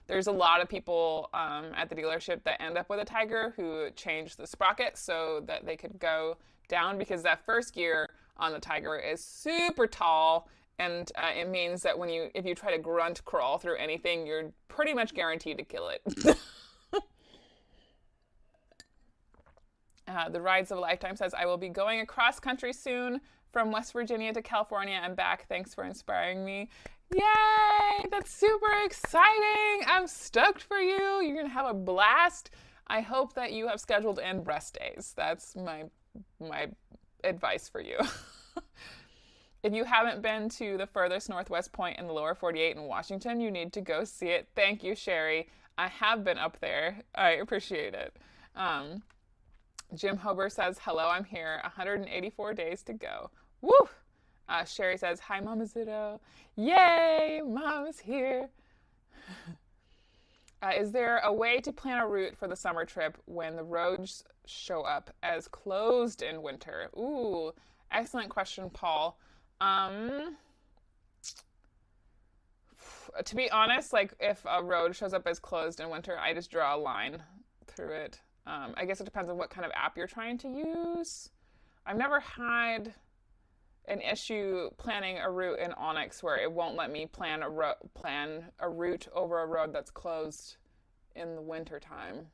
there's a lot of people at the dealership that end up with a Tiger who change the sprocket so that they could go down, because that first gear on the Tiger is super tall, and it means that if you try to grunt crawl through anything, you're pretty much guaranteed to kill it. The Rides of a Lifetime says, I will be going across country soon from West Virginia to California and back. Thanks for inspiring me. Yay! That's super exciting. I'm stoked for you. You're going to have a blast. I hope that you have scheduled in rest days. That's my advice for you. If you haven't been to the furthest northwest point in the lower 48 in Washington, you need to go see it. Thank you, Sherry. I have been up there. I appreciate it. Jim Hober says, hello, I'm here. 184 days to go. Woo! Sherry says, hi, Mama Zito. Yay! Mom's here. Is there a way to plan a route for the summer trip when the roads show up as closed in winter? Ooh, excellent question, Paul. To be honest, like, if a road shows up as closed in winter, I just draw a line through it. I guess it depends on what kind of app you're trying to use. I've never had an issue planning a route in Onyx where it won't let me plan a route over a road that's closed in the winter time.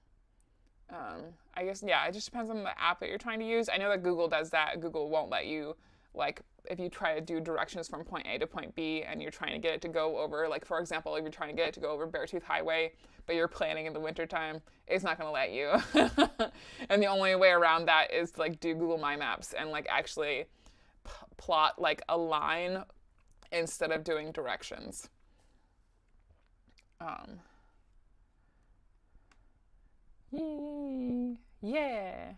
I guess, yeah, it just depends on the app that you're trying to use. I know that Google does that. Google won't let you, like, if you try to do directions from point A to point B and you're trying to get it to go over, like, for example, if you're trying to get it to go over Beartooth Highway, but you're planning in the wintertime, it's not going to let you. And the only way around that is to, like, do Google My Maps and, like, actually plot, like, a line instead of doing directions. Um, Yay. Yeah.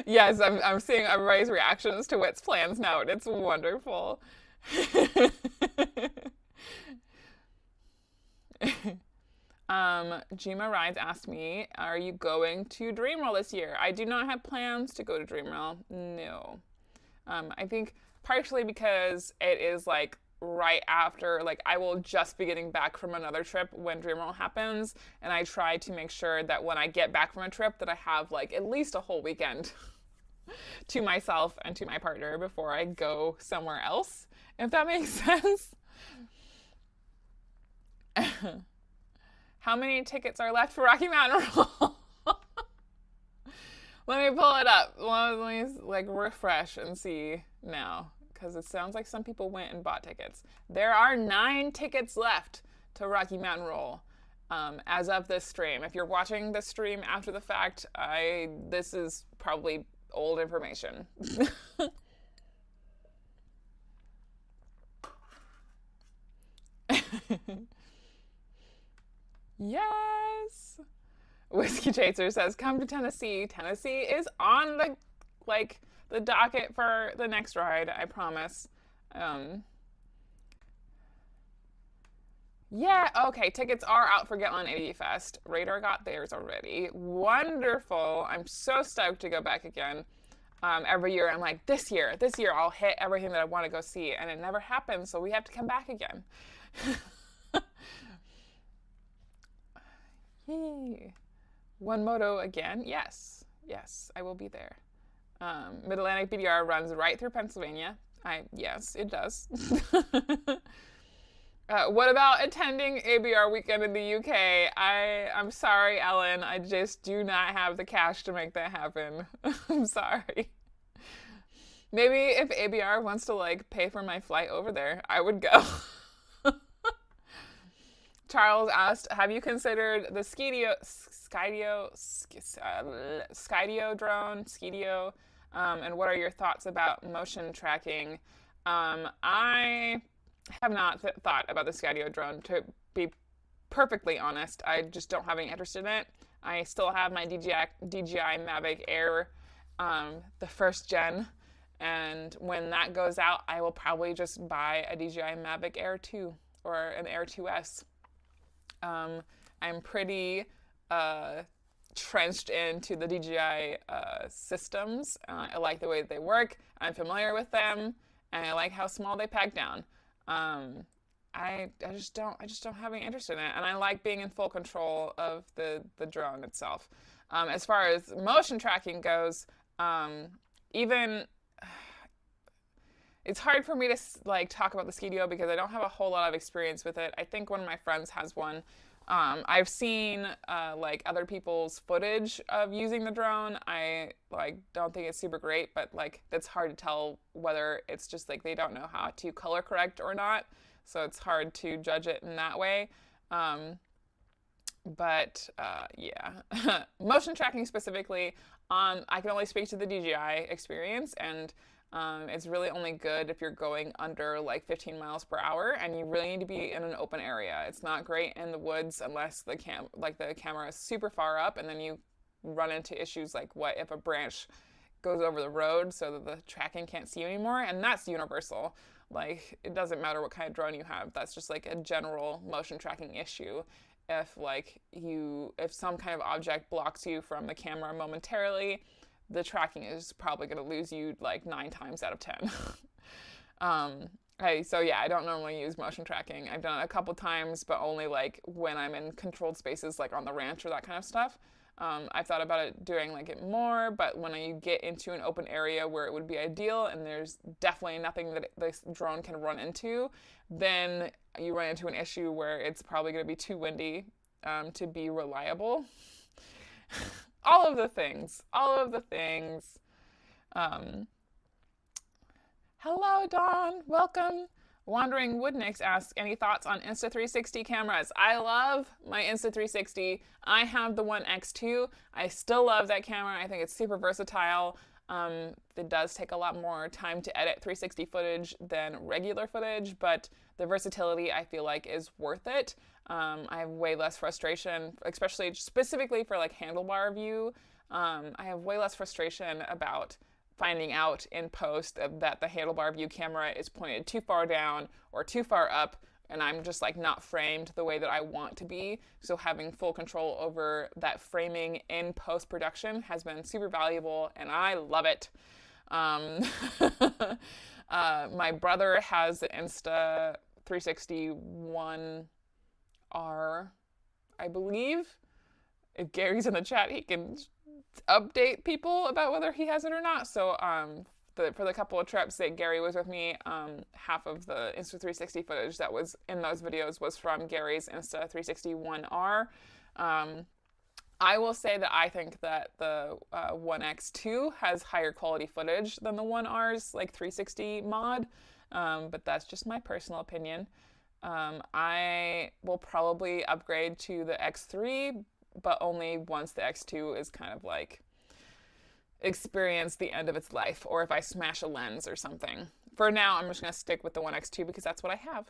Yes, I'm seeing everybody's reactions to Wit's plans now, and it's wonderful. Jima Rides asked me, are you going to Dreamworld this year? I do not have plans to go to Dreamworld. No. I think partially because it is like right after, like I will just be getting back from another trip when Dreamworld happens, and I try to make sure that when I get back from a trip that I have like at least a whole weekend to myself and to my partner before I go somewhere else, if that makes sense. How many tickets are left for Rocky Mountain Roll? Let me pull it up. Let me like refresh and see now, because it sounds like some people went and bought tickets. There are 9 tickets left to Rocky Mountain Roll as of this stream. If you're watching this stream after the fact, this is probably old information. Yes. Whiskey Chaser says, "Come to Tennessee. Tennessee is on the docket for the next ride. I promise." Yeah. Okay. Tickets are out for Get On AV Fest. Radar got theirs already. Wonderful. I'm so stoked to go back again. Every year I'm like, this year I'll hit everything that I want to go see, and it never happens. So we have to come back again. Yay. One Moto again. Yes, I will be there. Mid-Atlantic BDR runs right through Pennsylvania. Yes, it does. What about attending ABR weekend in the UK? I'm sorry, Ellen. I just do not have the cash to make that happen. I'm sorry. Maybe if ABR wants to like pay for my flight over there, I would go. Charles asked, have you considered the Skydio drone, and what are your thoughts about motion tracking? I have not thought about the Skydio drone, to be perfectly honest. I just don't have any interest in it. I still have my DJI Mavic Air, the first gen, and when that goes out, I will probably just buy a DJI Mavic Air 2 or an Air 2S. I'm pretty trenched into the DJI systems. I like the way that they work. I'm familiar with them, and I like how small they pack down. I just don't have any interest in it, and I like being in full control of the drone itself. As far as motion tracking goes, it's hard for me to like talk about the Skydio because I don't have a whole lot of experience with it. I think one of my friends has one. I've seen like other people's footage of using the drone. I like don't think it's super great, but like it's hard to tell whether it's just like they don't know how to color correct or not. So it's hard to judge it in that way. Yeah, motion tracking specifically. I can only speak to the DJI experience, and it's really only good if you're going under like 15 miles per hour, and you really need to be in an open area. It's not great in the woods unless the camera is super far up, and then you run into issues like what if a branch goes over the road so that the tracking can't see you anymore, and that's universal. Like it doesn't matter what kind of drone you have. That's just like a general motion tracking issue. If some kind of object blocks you from the camera momentarily, the tracking is probably going to lose you like 9 times out of 10. So yeah, I don't normally use motion tracking. I've done it a couple times, but only like when I'm in controlled spaces like on the ranch or that kind of stuff. I've thought about doing it more, but when you get into an open area where it would be ideal and there's definitely nothing that this drone can run into, then you run into an issue where it's probably going to be too windy to be reliable. All of the things. Hello, Dawn. Welcome. Wandering Woodnix asks, any thoughts on Insta360 cameras? I love my Insta360. I have the One X2. I still love that camera. I think it's super versatile. It does take a lot more time to edit 360 footage than regular footage, but the versatility I feel like is worth it. I have way less frustration, especially specifically for like handlebar view. I have way less frustration about finding out in post that the handlebar view camera is pointed too far down or too far up, and I'm just like not framed the way that I want to be. So having full control over that framing in post-production has been super valuable, and I love it. My brother has the Insta360 ONE-R, I believe. If Gary's in the chat, he can update people about whether he has it or not. So for the couple of trips that Gary was with me, half of the Insta360 footage that was in those videos was from Gary's Insta360 ONE-R. I will say that I think that the One X2 has higher quality footage than the ONE-R's like 360 mod, but that's just my personal opinion. I will probably upgrade to the X3, but only once the X2 is kind of like experience the end of its life, or if I smash a lens or something. For now, I'm just going to stick with the One X2 because that's what I have.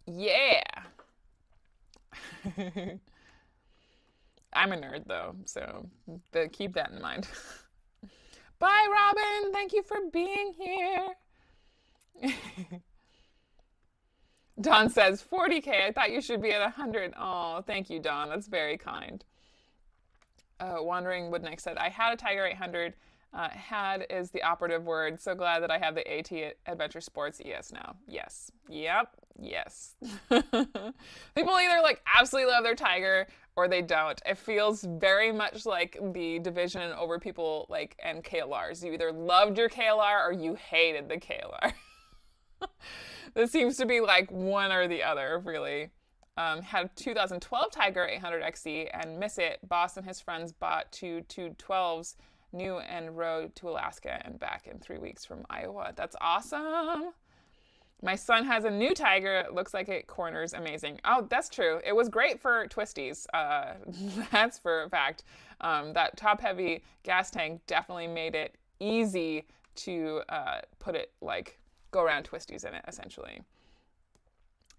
Yeah! I'm a nerd though, so keep that in mind. Bye, Robin! Thank you for being here! Don says, 40K, I thought you should be at 100. Oh, thank you, Don. That's very kind. Wandering Woodneck said, I had a Tiger 800. Had is the operative word. So glad that I have the AT Adventure Sports ES now. Yes. Yep. Yes. People either like absolutely love their Tiger or they don't. It feels very much like the division over people like and KLRs. You either loved your KLR or you hated the KLR. This seems to be like one or the other, really. Had a 2012 Tiger 800 XE and miss it. Boss and his friends bought two 212s new and rode to Alaska and back in 3 weeks from Iowa. That's awesome. My son has a new Tiger. It looks like it corners amazing. Oh, that's true. It was great for twisties. That's for a fact. That top-heavy gas tank definitely made it easy to put it like go around twisties in it, essentially.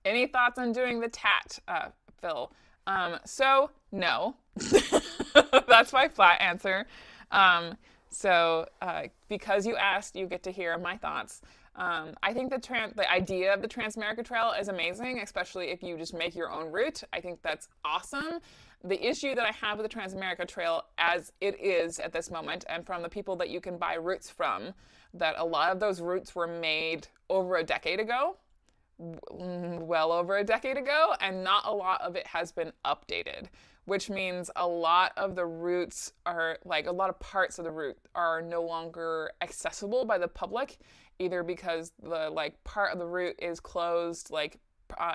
Any thoughts on doing the TAT, Phil? So, no. That's my flat answer. Because you asked, you get to hear my thoughts. I think the idea of the Trans-America Trail is amazing, especially if you just make your own route. I think that's awesome. The issue that I have with the Trans-America Trail as it is at this moment, and from the people that you can buy routes from, that a lot of those routes were made over a decade ago, well over a decade ago, and not a lot of it has been updated, which means a lot of the routes are, like a lot of parts of the route are no longer accessible by the public, either because the like part of the route is closed like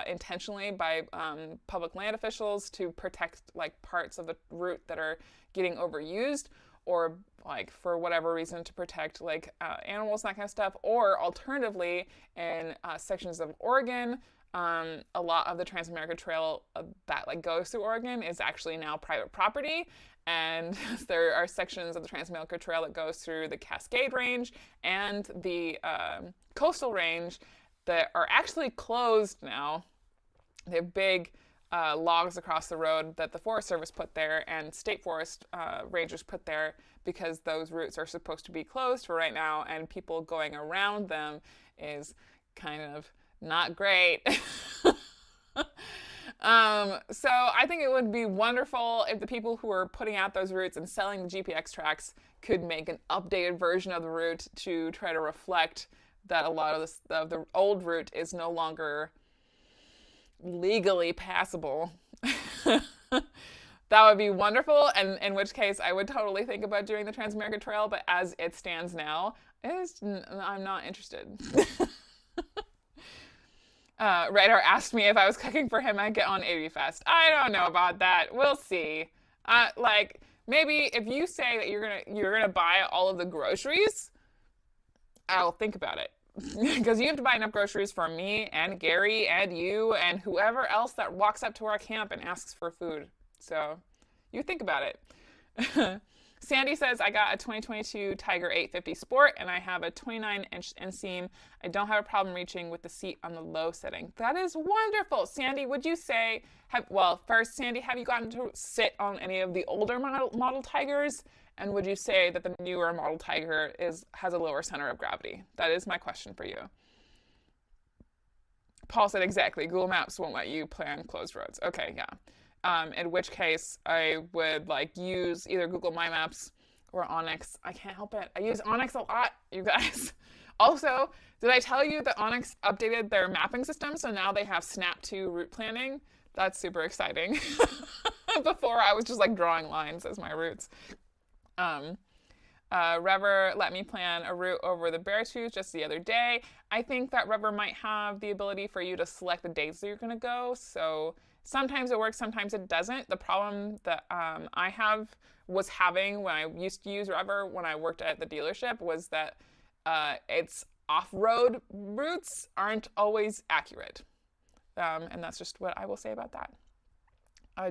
intentionally by public land officials to protect like parts of the route that are getting overused, or like for whatever reason to protect like animals, that kind of stuff, or alternatively in sections of Oregon, a lot of the Trans-America Trail that like goes through Oregon is actually now private property, and there are sections of the Trans-America Trail that goes through the Cascade Range and the Coastal Range that are actually closed now. They have big logs across the road that the Forest Service put there and state forest rangers put there because those routes are supposed to be closed for right now, and people going around them is kind of not great. So I think it would be wonderful if the people who are putting out those routes and selling the GPX tracks could make an updated version of the route to try to reflect that a lot of the old route is no longer legally passable. That would be wonderful, and in which case I would totally think about doing the Trans-America Trail, but as it stands now, I'm not interested. Radar asked me if I was cooking for him, I'd get on AV Fest. I don't know about that. We'll see. Like, maybe if you say that you're gonna buy all of the groceries, I'll think about it. Because you have to buy enough groceries for me and Gary and you and whoever else that walks up to our camp and asks for food. So you think about it. Sandy says, I got a 2022 Tiger 850 Sport, and I have a 29-inch inseam. I don't have a problem reaching with the seat on the low setting. That is wonderful. Sandy, would you say, first, Sandy, have you gotten to sit on any of the older model Tigers? And would you say that the newer model Tiger has a lower center of gravity? That is my question for you. Paul said, exactly. Google Maps won't let you plan closed roads. Okay, yeah. In which case, I would use either Google My Maps or Onyx. I can't help it. I use Onyx a lot, you guys. Also, did I tell you that Onyx updated their mapping system? So now they have Snap to route planning. That's super exciting. Before, I was just drawing lines as my routes. Rever let me plan a route over the Beartooth just the other day. I think that Rever might have the ability for you to select the days that you're going to go. So sometimes it works, sometimes it doesn't. The problem that I was having when I used to use Rever when I worked at the dealership was that its off-road routes aren't always accurate. And that's just what I will say about that.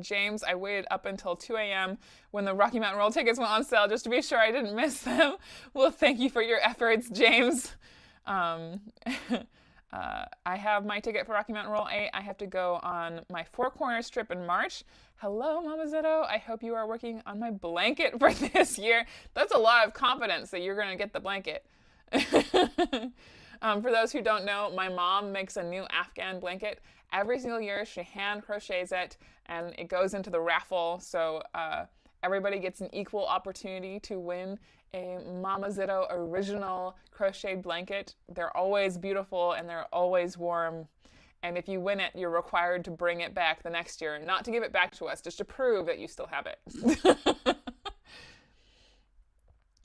James, I waited up until 2 a.m. when the Rocky Mountain Roll tickets went on sale just to be sure I didn't miss them. Well, thank you for your efforts, James. I have my ticket for Rocky Mountain Roll 8. I have to go on my Four Corners trip in March. Hello, Mama Zitto. I hope you are working on my blanket for this year. That's a lot of confidence that you're going to get the blanket. For those who don't know, my mom makes a new Afghan blanket every single year. She hand crochets it, and it goes into the raffle. So everybody gets an equal opportunity to win a Mama Zitto original crocheted blanket. They're always beautiful and they're always warm. And if you win it, you're required to bring it back the next year. Not to give it back to us, just to prove that you still have it.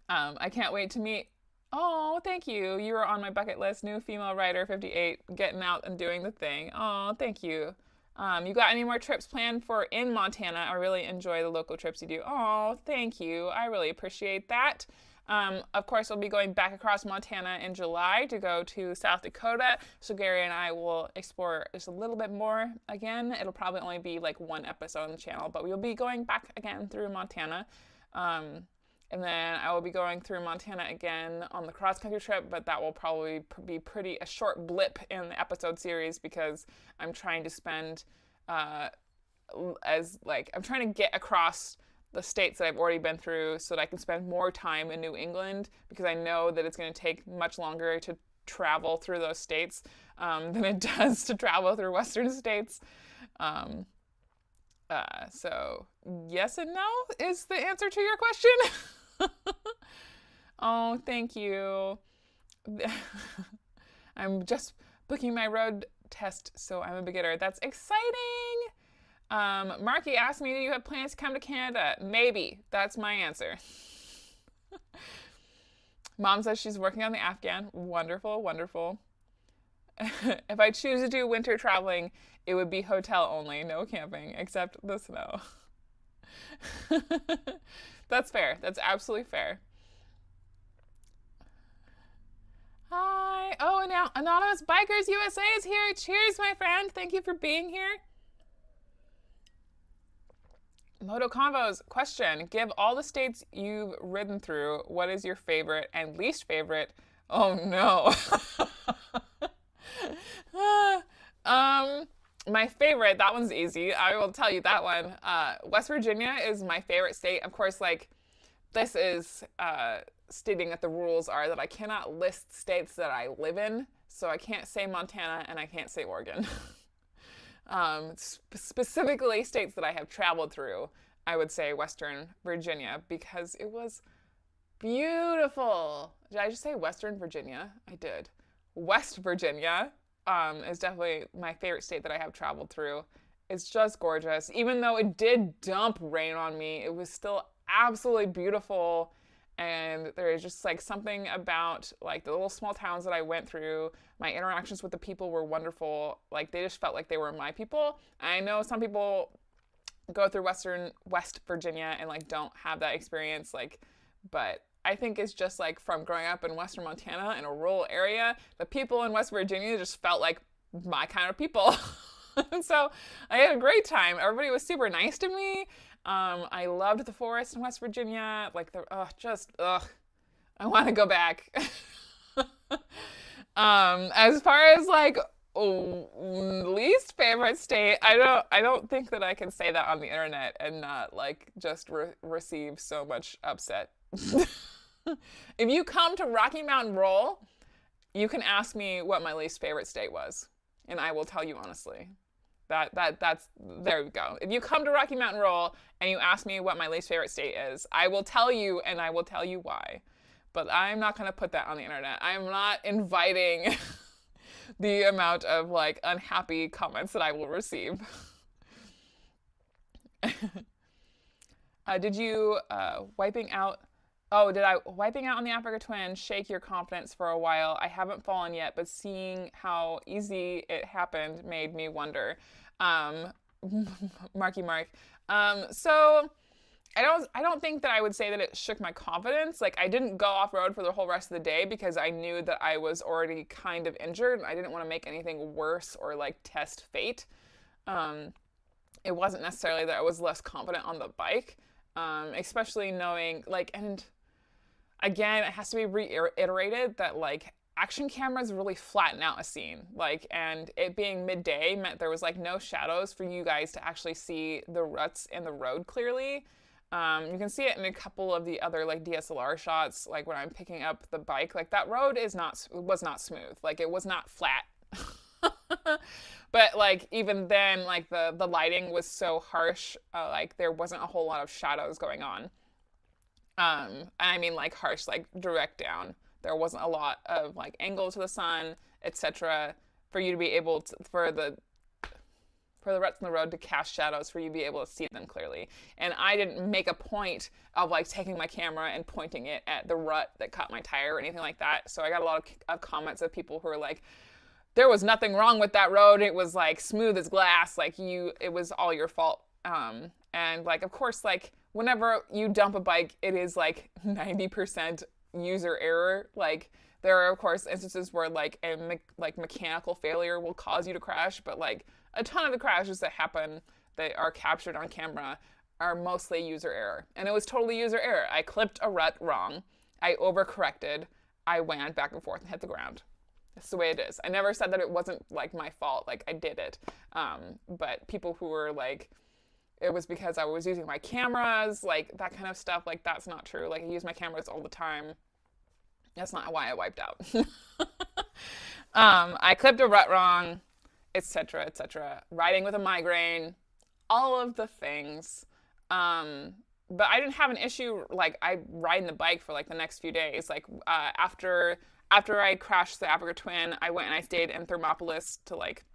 I can't wait to meet. Oh, thank you. You were on my bucket list. New female rider, 58, getting out and doing the thing. Oh, thank you. You got any more trips planned for in Montana? I really enjoy the local trips you do. Oh, thank you. I really appreciate that. Of course, we'll be going back across Montana in July to go to South Dakota. So Gary and I will explore just a little bit more again. It'll probably only be one episode on the channel, but we'll be going back again through Montana. And then I will be going through Montana again on the cross-country trip, but that will probably be a short blip in the episode series because I'm trying to spend I'm trying to get across the states that I've already been through so that I can spend more time in New England, because I know that it's going to take much longer to travel through those states than it does to travel through Western states. So yes and no is the answer to your question. Oh, thank you. I'm just booking my road test, so I'm a beginner. That's exciting. Marky asked me, do you have plans to come to Canada? Maybe. That's my answer. Mom says she's working on the Afghan. Wonderful, wonderful. If I choose to do winter traveling, it would be hotel only, no camping, except the snow. That's fair. That's absolutely fair. Hi. Oh, and now Anonymous Bikers USA is here. Cheers, my friend. Thank you for being here. Moto Convos question. Give all the states you've ridden through, what is your favorite and least favorite? Oh, no. My favorite, that one's easy. I will tell you that one. West Virginia is my favorite state. Of course, this is stating that the rules are that I cannot list states that I live in. So I can't say Montana and I can't say Oregon. Specifically states that I have traveled through, I would say Western Virginia because it was beautiful. Did I just say Western Virginia? I did. West Virginia is definitely my favorite state that I have traveled through. It's just gorgeous. Even though it did dump rain on me, it was still absolutely beautiful. And there is just something about the little small towns that I went through. My interactions with the people were wonderful. They just felt like they were my people. I know some people go through West Virginia and don't have that experience. But I think it's just from growing up in Western Montana in a rural area, the people in West Virginia just felt like my kind of people. And so I had a great time. Everybody was super nice to me. I loved the forest in West Virginia. Like I want to go back. As far as like least favorite state, I don't think that I can say that on the internet and not like just receive so much upset. If you come to Rocky Mountain Roll, you can ask me what my least favorite state was, and I will tell you honestly. That's there we go. If you come to Rocky Mountain Roll and you ask me what my least favorite state is, I will tell you, and I will tell you why. But I'm not going to put that on the internet. I'm not inviting the amount of like unhappy comments that I will receive. Did you wiping out on the Africa Twin shake your confidence for a while? I haven't fallen yet, but seeing how easy it happened made me wonder. Marky Mark. So I don't think that I would say that it shook my confidence. Like, I didn't go off-road for the whole rest of the day because I knew that I was already kind of injured. I didn't want to make anything worse or like test fate. It wasn't necessarily that I was less confident on the bike, especially knowing like, and again, it has to be reiterated that like action cameras really flatten out a scene. Like, and it being midday meant there was like no shadows for you guys to actually see the ruts in the road clearly. You can see it in a couple of the other like DSLR shots, like when I'm picking up the bike, like that road was not smooth. Like it was not flat. But like even then, like the lighting was so harsh, like there wasn't a whole lot of shadows going on. I mean like harsh, like direct down. There wasn't a lot of like angle to the sun, etc. for you to be able to, for the ruts in the road to cast shadows for you to be able to see them clearly. And I didn't make a point of like taking my camera and pointing it at the rut that caught my tire or anything like that. So I got a lot of comments of people who were like, there was nothing wrong with that road. It was like smooth as glass. Like it was all your fault. And like, of course, like whenever you dump a bike, it is like 90% user error. Like there are of course instances where like a mechanical failure will cause you to crash, but like a ton of the crashes that happen that are captured on camera are mostly user error. And it was totally user error. I clipped a rut wrong. I overcorrected. I went back and forth and hit the ground. That's the way it is. I never said that it wasn't like my fault. Like I did it. But people who were like, it was because I was using my cameras, like that kind of stuff, like that's not true. Like I use my cameras all the time. That's not why I wiped out. I clipped a rut wrong, etc., etc. Riding with a migraine, all of the things. But I didn't have an issue. Like I riding the bike for like the next few days. Like after I crashed the Africa Twin, I went and I stayed in Thermopolis to like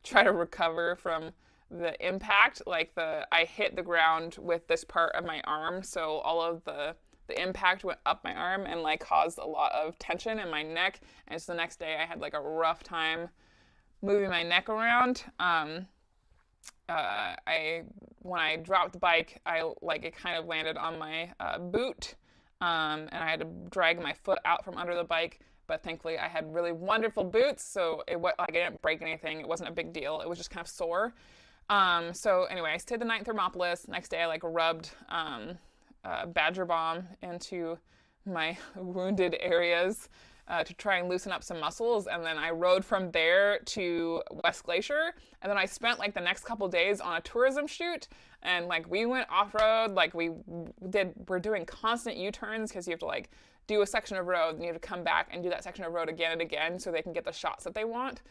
try to recover from the impact. Like I hit the ground with this part of my arm, so all of the impact went up my arm and like caused a lot of tension in my neck. And so the next day I had like a rough time moving my neck around. When I dropped the bike, it kind of landed on my boot, and I had to drag my foot out from under the bike. But thankfully, I had really wonderful boots, so I didn't break anything. It wasn't a big deal. It was just kind of sore. So anyway, I stayed the night in Thermopolis. Next day, I like rubbed Badger Balm into my wounded areas to try and loosen up some muscles, and then I rode from there to West Glacier, and then I spent like the next couple days on a tourism shoot, and like we went off-road, like we're doing constant U-turns because you have to like do a section of road and you have to come back and do that section of road again and again so they can get the shots that they want.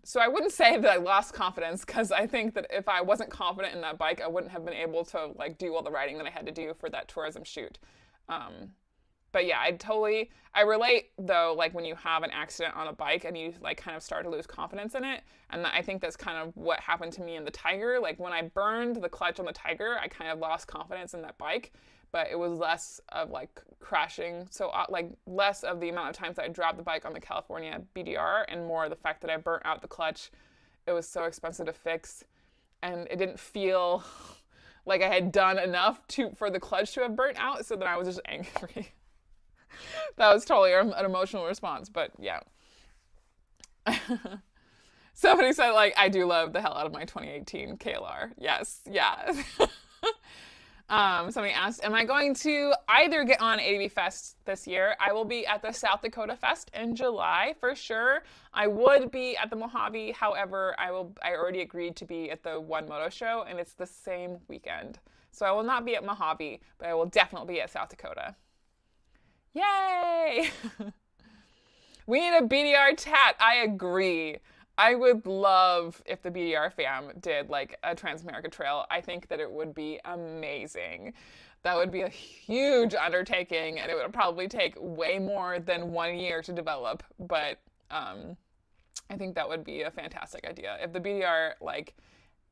So I wouldn't say that I lost confidence, because I think that if I wasn't confident in that bike, I wouldn't have been able to like do all the riding that I had to do for that tourism shoot. But yeah, I relate though, like when you have an accident on a bike and you like kind of start to lose confidence in it. And I think that's kind of what happened to me in the Tiger. Like when I burned the clutch on the Tiger, I kind of lost confidence in that bike, but it was less of like crashing. So like less of the amount of times that I dropped the bike on the California BDR and more the fact that I burnt out the clutch. It was so expensive to fix and it didn't feel like I had done enough for the clutch to have burnt out. So then I was just angry. That was totally an emotional response, but yeah. Somebody said, like, I do love the hell out of my 2018 KLR. Yes, yeah. Somebody asked, am I going to either get on ADV Fest this year? I will be at the South Dakota Fest in July for sure. I would be at the Mojave. However, I already agreed to be at the One Moto Show, and it's the same weekend. So I will not be at Mojave, but I will definitely be at South Dakota. Yay! We need a BDR tat. I agree. I would love if the BDR fam did like a Trans-America Trail. I think that it would be amazing. That would be a huge undertaking, and it would probably take way more than 1 year to develop. But I think that would be a fantastic idea. If the BDR like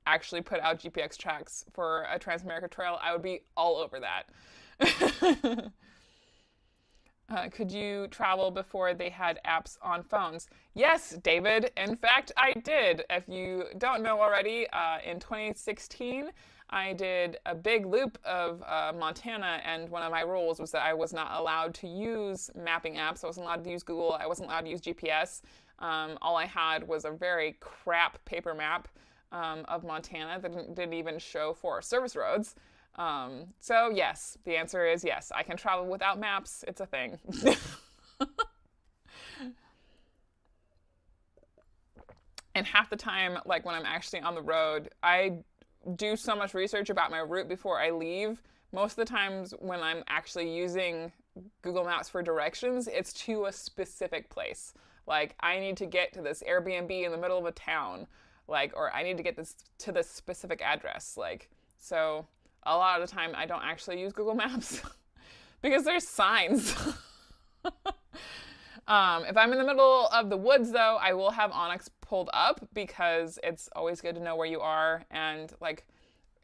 actually put out GPX tracks for a Trans-America Trail, I would be all over that. Could you travel before they had apps on phones? Yes, David. In fact, I did. If you don't know already, in 2016, I did a big loop of Montana, and one of my rules was that I was not allowed to use mapping apps. I wasn't allowed to use Google. I wasn't allowed to use GPS. All I had was a very crap paper map of Montana that didn't even show Forest Service roads. So yes, the answer is yes. I can travel without maps. It's a thing. And half the time, like when I'm actually on the road, I do so much research about my route before I leave. Most of the times when I'm actually using Google Maps for directions, it's to a specific place. Like I need to get to this Airbnb in the middle of a town, like, or I need to get this to this specific address. Like, so a lot of the time I don't actually use Google Maps because there's signs. If I'm in the middle of the woods though, I will have Onyx pulled up because it's always good to know where you are. And like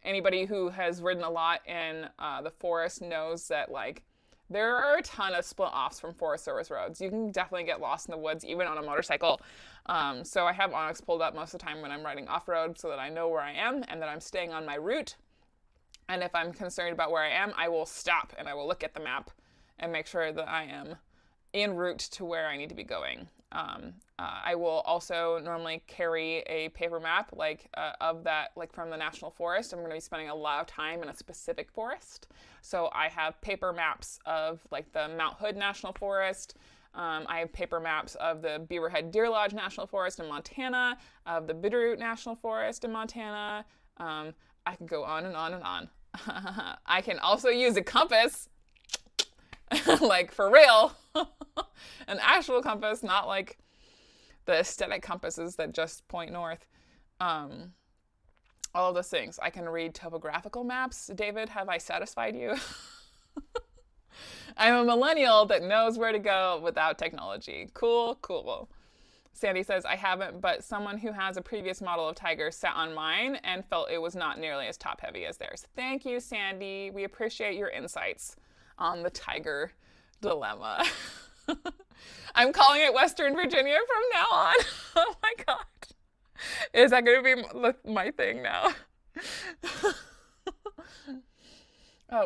anybody who has ridden a lot in the forest knows that like there are a ton of split offs from Forest Service roads. You can definitely get lost in the woods even on a motorcycle. So I have Onyx pulled up most of the time when I'm riding off-road so that I know where I am and that I'm staying on my route. And if I'm concerned about where I am, I will stop and I will look at the map and make sure that I am en route to where I need to be going. I will also normally carry a paper map of that, like from the National Forest. I'm going to be spending a lot of time in a specific forest. So I have paper maps of like the Mount Hood National Forest. I have paper maps of the Beaverhead Deer Lodge National Forest in Montana, of the Bitterroot National Forest in Montana. I can go on and on and on. I can also use a compass, like for real, an actual compass, not like the aesthetic compasses that just point north. All of those things. I can read topographical maps. David, have I satisfied you? I'm a millennial that knows where to go without technology. Cool, cool. Sandy says, I haven't, but someone who has a previous model of Tiger sat on mine and felt it was not nearly as top heavy as theirs. Thank you, Sandy. We appreciate your insights on the Tiger dilemma. I'm calling it Western Virginia from now on. Oh my God. Is that going to be my thing now?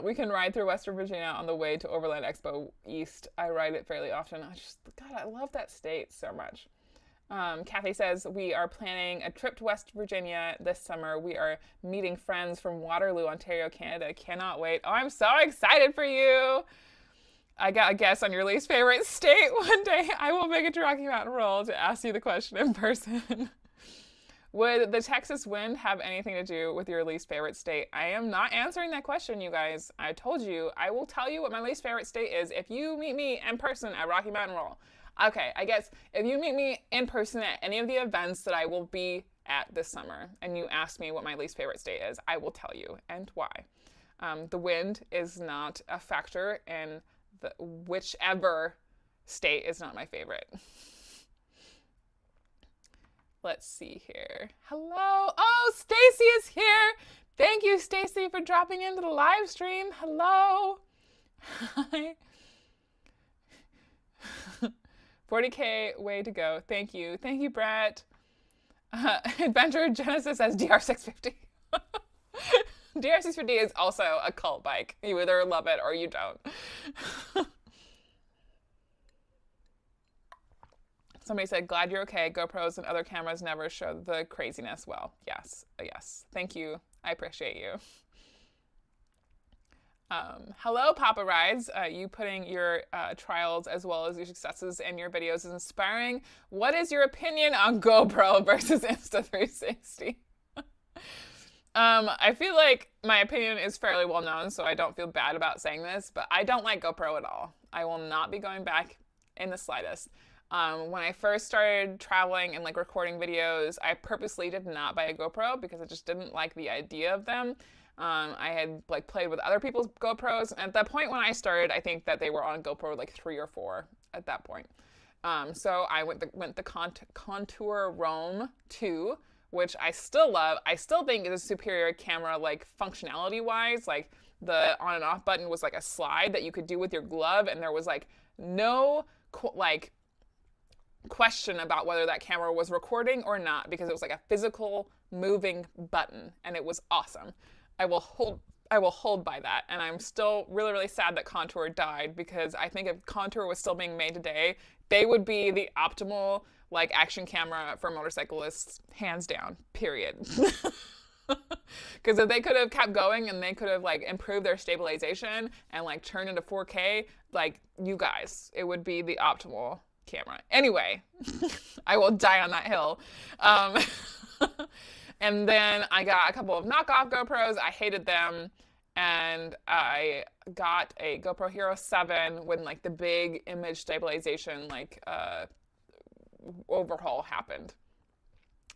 We can ride through Western Virginia on the way to Overland Expo East. I ride it fairly often. God, I love that state so much. Kathy says, we are planning a trip to West Virginia this summer. We are meeting friends from Waterloo, Ontario, Canada. Cannot wait. Oh, I'm so excited for you. I got a guess on your least favorite state one day. I will make it to Rocky Mountain Roll to ask you the question in person. Would the Texas wind have anything to do with your least favorite state? I am not answering that question, you guys. I told you. I will tell you what my least favorite state is if you meet me in person at Rocky Mountain Roll. Okay, I guess if you meet me in person at any of the events that I will be at this summer and you ask me what my least favorite state is, I will tell you and why. The wind is not a factor in whichever state is not my favorite. Let's see here. Hello. Oh, Stacy is here. Thank you, Stacy, for dropping into the live stream. Hello. Hi. 40K way to go. Thank you. Thank you, Brett. Adventure Genesis says DR650. DR650 is also a cult bike. You either love it or you don't. Somebody said, glad you're okay. GoPros and other cameras never show the craziness. Well, yes. Yes. Thank you. I appreciate you. Hello, Papa Rides. You putting your trials as well as your successes in your videos is inspiring. What is your opinion on GoPro versus Insta360? I feel like my opinion is fairly well known, so I don't feel bad about saying this, but I don't like GoPro at all. I will not be going back in the slightest. When I first started traveling and like recording videos, I purposely did not buy a GoPro because I just didn't like the idea of them. I had like played with other people's GoPros, and at that point when I started, I think that they were on GoPro like 3 or 4 at that point. So I went the Contour Roam 2, which I still love. I still think is a superior camera, like functionality wise. Like the on and off button was like a slide that you could do with your glove, and there was like no question about whether that camera was recording or not, because it was like a physical moving button, and it was awesome. I will hold by that, and I'm still really, really sad that Contour died, because I think if Contour was still being made today, they would be the optimal like action camera for motorcyclists, hands down, period. Because if they could have kept going and they could have like improved their stabilization and like turned into 4K, like you guys, it would be the optimal camera. Anyway, I will die on that hill. And then I got a couple of knockoff GoPros. I hated them. And I got a GoPro Hero 7 when like the big image stabilization like overhaul happened.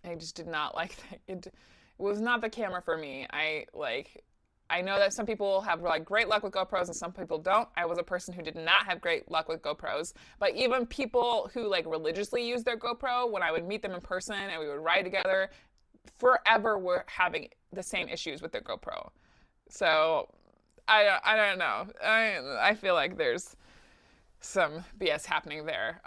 I just did not like it. It was not the camera for me. I know that some people have like great luck with GoPros and some people don't. I was a person who did not have great luck with GoPros. But even people who like religiously use their GoPro, when I would meet them in person and we would ride together, forever were having the same issues with their GoPro. So I don't know. I feel like there's some BS happening there.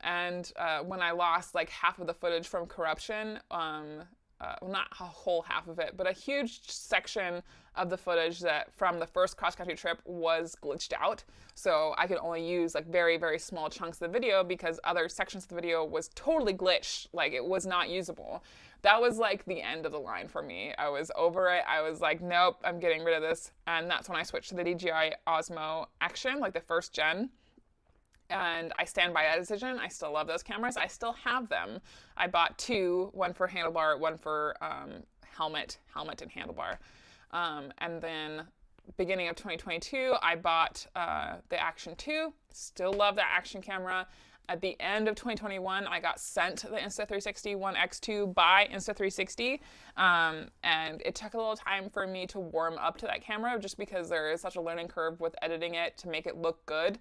And when I lost like half of the footage from corruption, well, not a whole half of it, but a huge section of the footage that from the first cross-country trip was glitched out. So I could only use like very, very small chunks of the video because other sections of the video was totally glitched. Like it was not usable. That was like the end of the line for me. I was over it. I was like, nope, I'm getting rid of this. And that's when I switched to the DJI Osmo Action, like the first gen. And I stand by that decision. I still love those cameras. I still have them. I bought 2, one for handlebar, one for helmet and handlebar. And then beginning of 2022, I bought the Action 2. Still love that Action camera. At the end of 2021, I got sent the Insta360 One X2 by Insta360. And it took a little time for me to warm up to that camera just because there is such a learning curve with editing it to make it look good.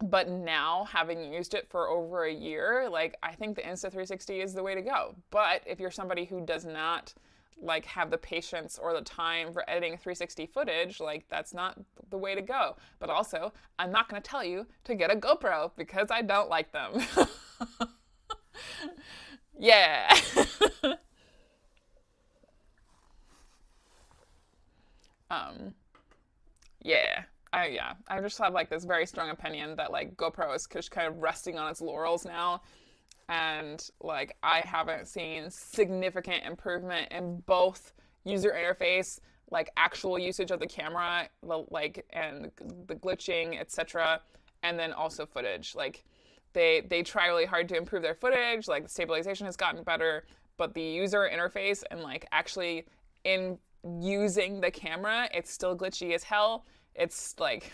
But now, having used it for over a year, like I think the Insta360 is the way to go. But if you're somebody who does not like have the patience or the time for editing 360 footage, like that's not the way to go. But also, I'm not going to tell you to get a GoPro because I don't like them. Yeah. Yeah. I just have like this very strong opinion that like GoPro is just kind of resting on its laurels now, and like I haven't seen significant improvement in both user interface, like actual usage of the camera, like and the glitching, etc., and then also footage. Like they try really hard to improve their footage, like the stabilization has gotten better, but the user interface and like actually in using the camera, it's still glitchy as hell. It's like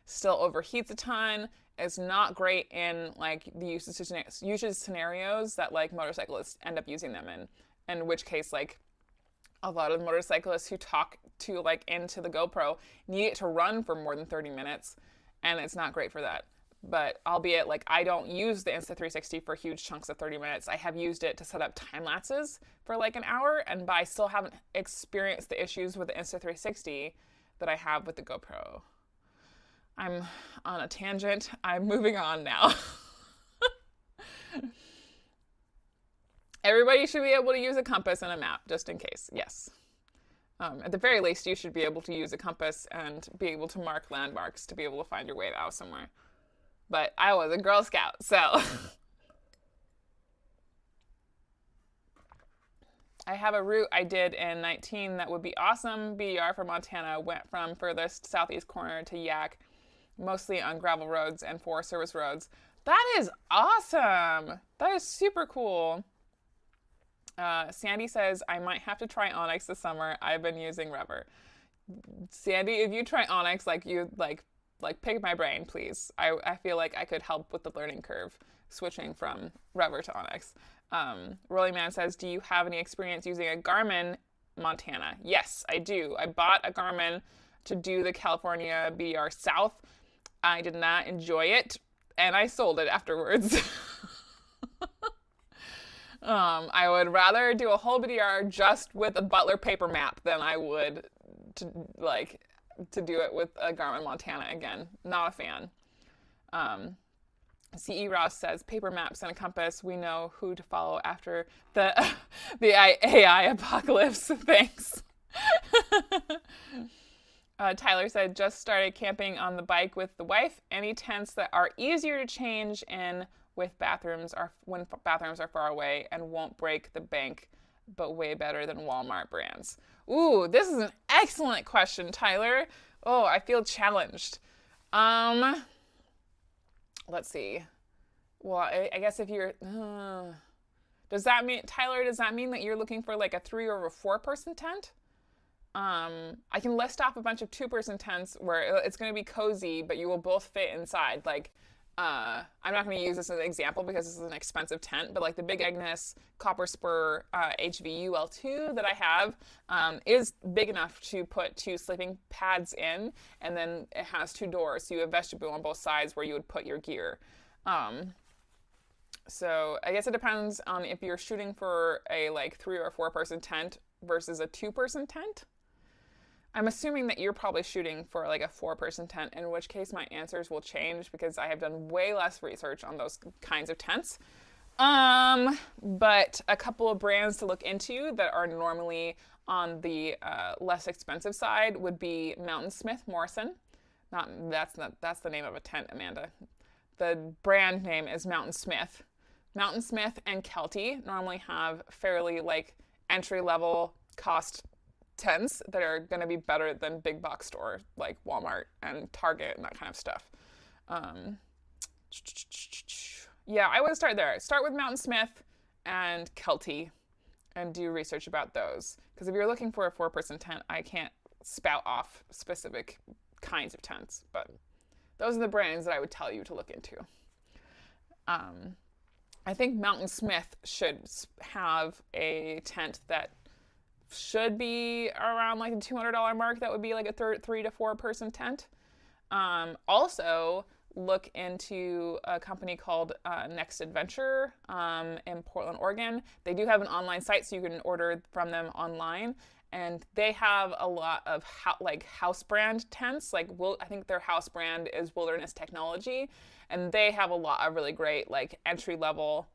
still overheats a ton. It's not great in like the usage scenarios that like motorcyclists end up using them in which case like a lot of motorcyclists who talk to like into the GoPro need it to run for more than 30 minutes, and it's not great for that. But albeit like I don't use the Insta360 for huge chunks of 30 minutes. I have used it to set up time lapses for like an hour, but I still haven't experienced the issues with the Insta360 that I have with the GoPro. I'm on a tangent. I'm moving on now. Everybody should be able to use a compass and a map, just in case. Yes. At the very least, you should be able to use a compass and be able to mark landmarks to be able to find your way out somewhere. But I was a Girl Scout, so I have a route I did in 19 that would be awesome. BER for Montana went from furthest southeast corner to Yak, mostly on gravel roads and 4 service roads. That is awesome. That is super cool. Sandy says, I might have to try Onyx this summer. I've been using Rever. Sandy, if you try Onyx, pick my brain, please. I feel like I could help with the learning curve switching from Rever to Onyx. Rolling Man says, do you have any experience using a Garmin Montana? Yes, I do. I bought a Garmin to do the California BDR South. I did not enjoy it, and I sold it afterwards. I would rather do a whole BDR just with a Butler paper map than I would to do it with a Garmin Montana again. Not a fan. CE Ross says, paper maps and a compass. We know who to follow after the AI apocalypse. Thanks. Tyler said, just started camping on the bike with the wife. Any tents that are easier to change in when bathrooms are far away and won't break the bank, but way better than Walmart brands. Ooh, this is an excellent question, Tyler. Oh, I feel challenged. Let's see. Well, I guess if you're, does that mean that you're looking for like a 3 or a 4 person tent? I can list off a bunch of 2-person tents where it's going to be cozy, but you will both fit inside. Like, I'm not going to use this as an example because this is an expensive tent, but like the Big Agnes Copper Spur HVUL2 that I have is big enough to put 2 sleeping pads in, and then it has 2 doors, so you have vestibule on both sides where you would put your gear. So I guess it depends on if you're shooting for a like 3 or 4 person tent versus a 2-person tent. I'm assuming that you're probably shooting for like a 4-person tent, in which case my answers will change because I have done way less research on those kinds of tents. But a couple of brands to look into that are normally on the less expensive side would be Mountain Smith Morrison. That's the name of a tent, Amanda. The brand name is Mountain Smith. Mountain Smith and Kelty normally have fairly like entry-level cost tents that are going to be better than big box store like Walmart and Target and that kind of stuff. Yeah, I would start there. Start with Mountain Smith and Kelty and do research about those. Because if you're looking for a 4-person tent, I can't spout off specific kinds of tents, but those are the brands that I would tell you to look into. I think Mountain Smith should have a tent that should be around like the $200 mark. That would be like a 3 to 4 person tent. Also, look into a company called Next Adventure in Portland, Oregon. They do have an online site, so you can order from them online. And they have a lot of house brand tents. I think their house brand is Wilderness Technology. And they have a lot of really great like entry level,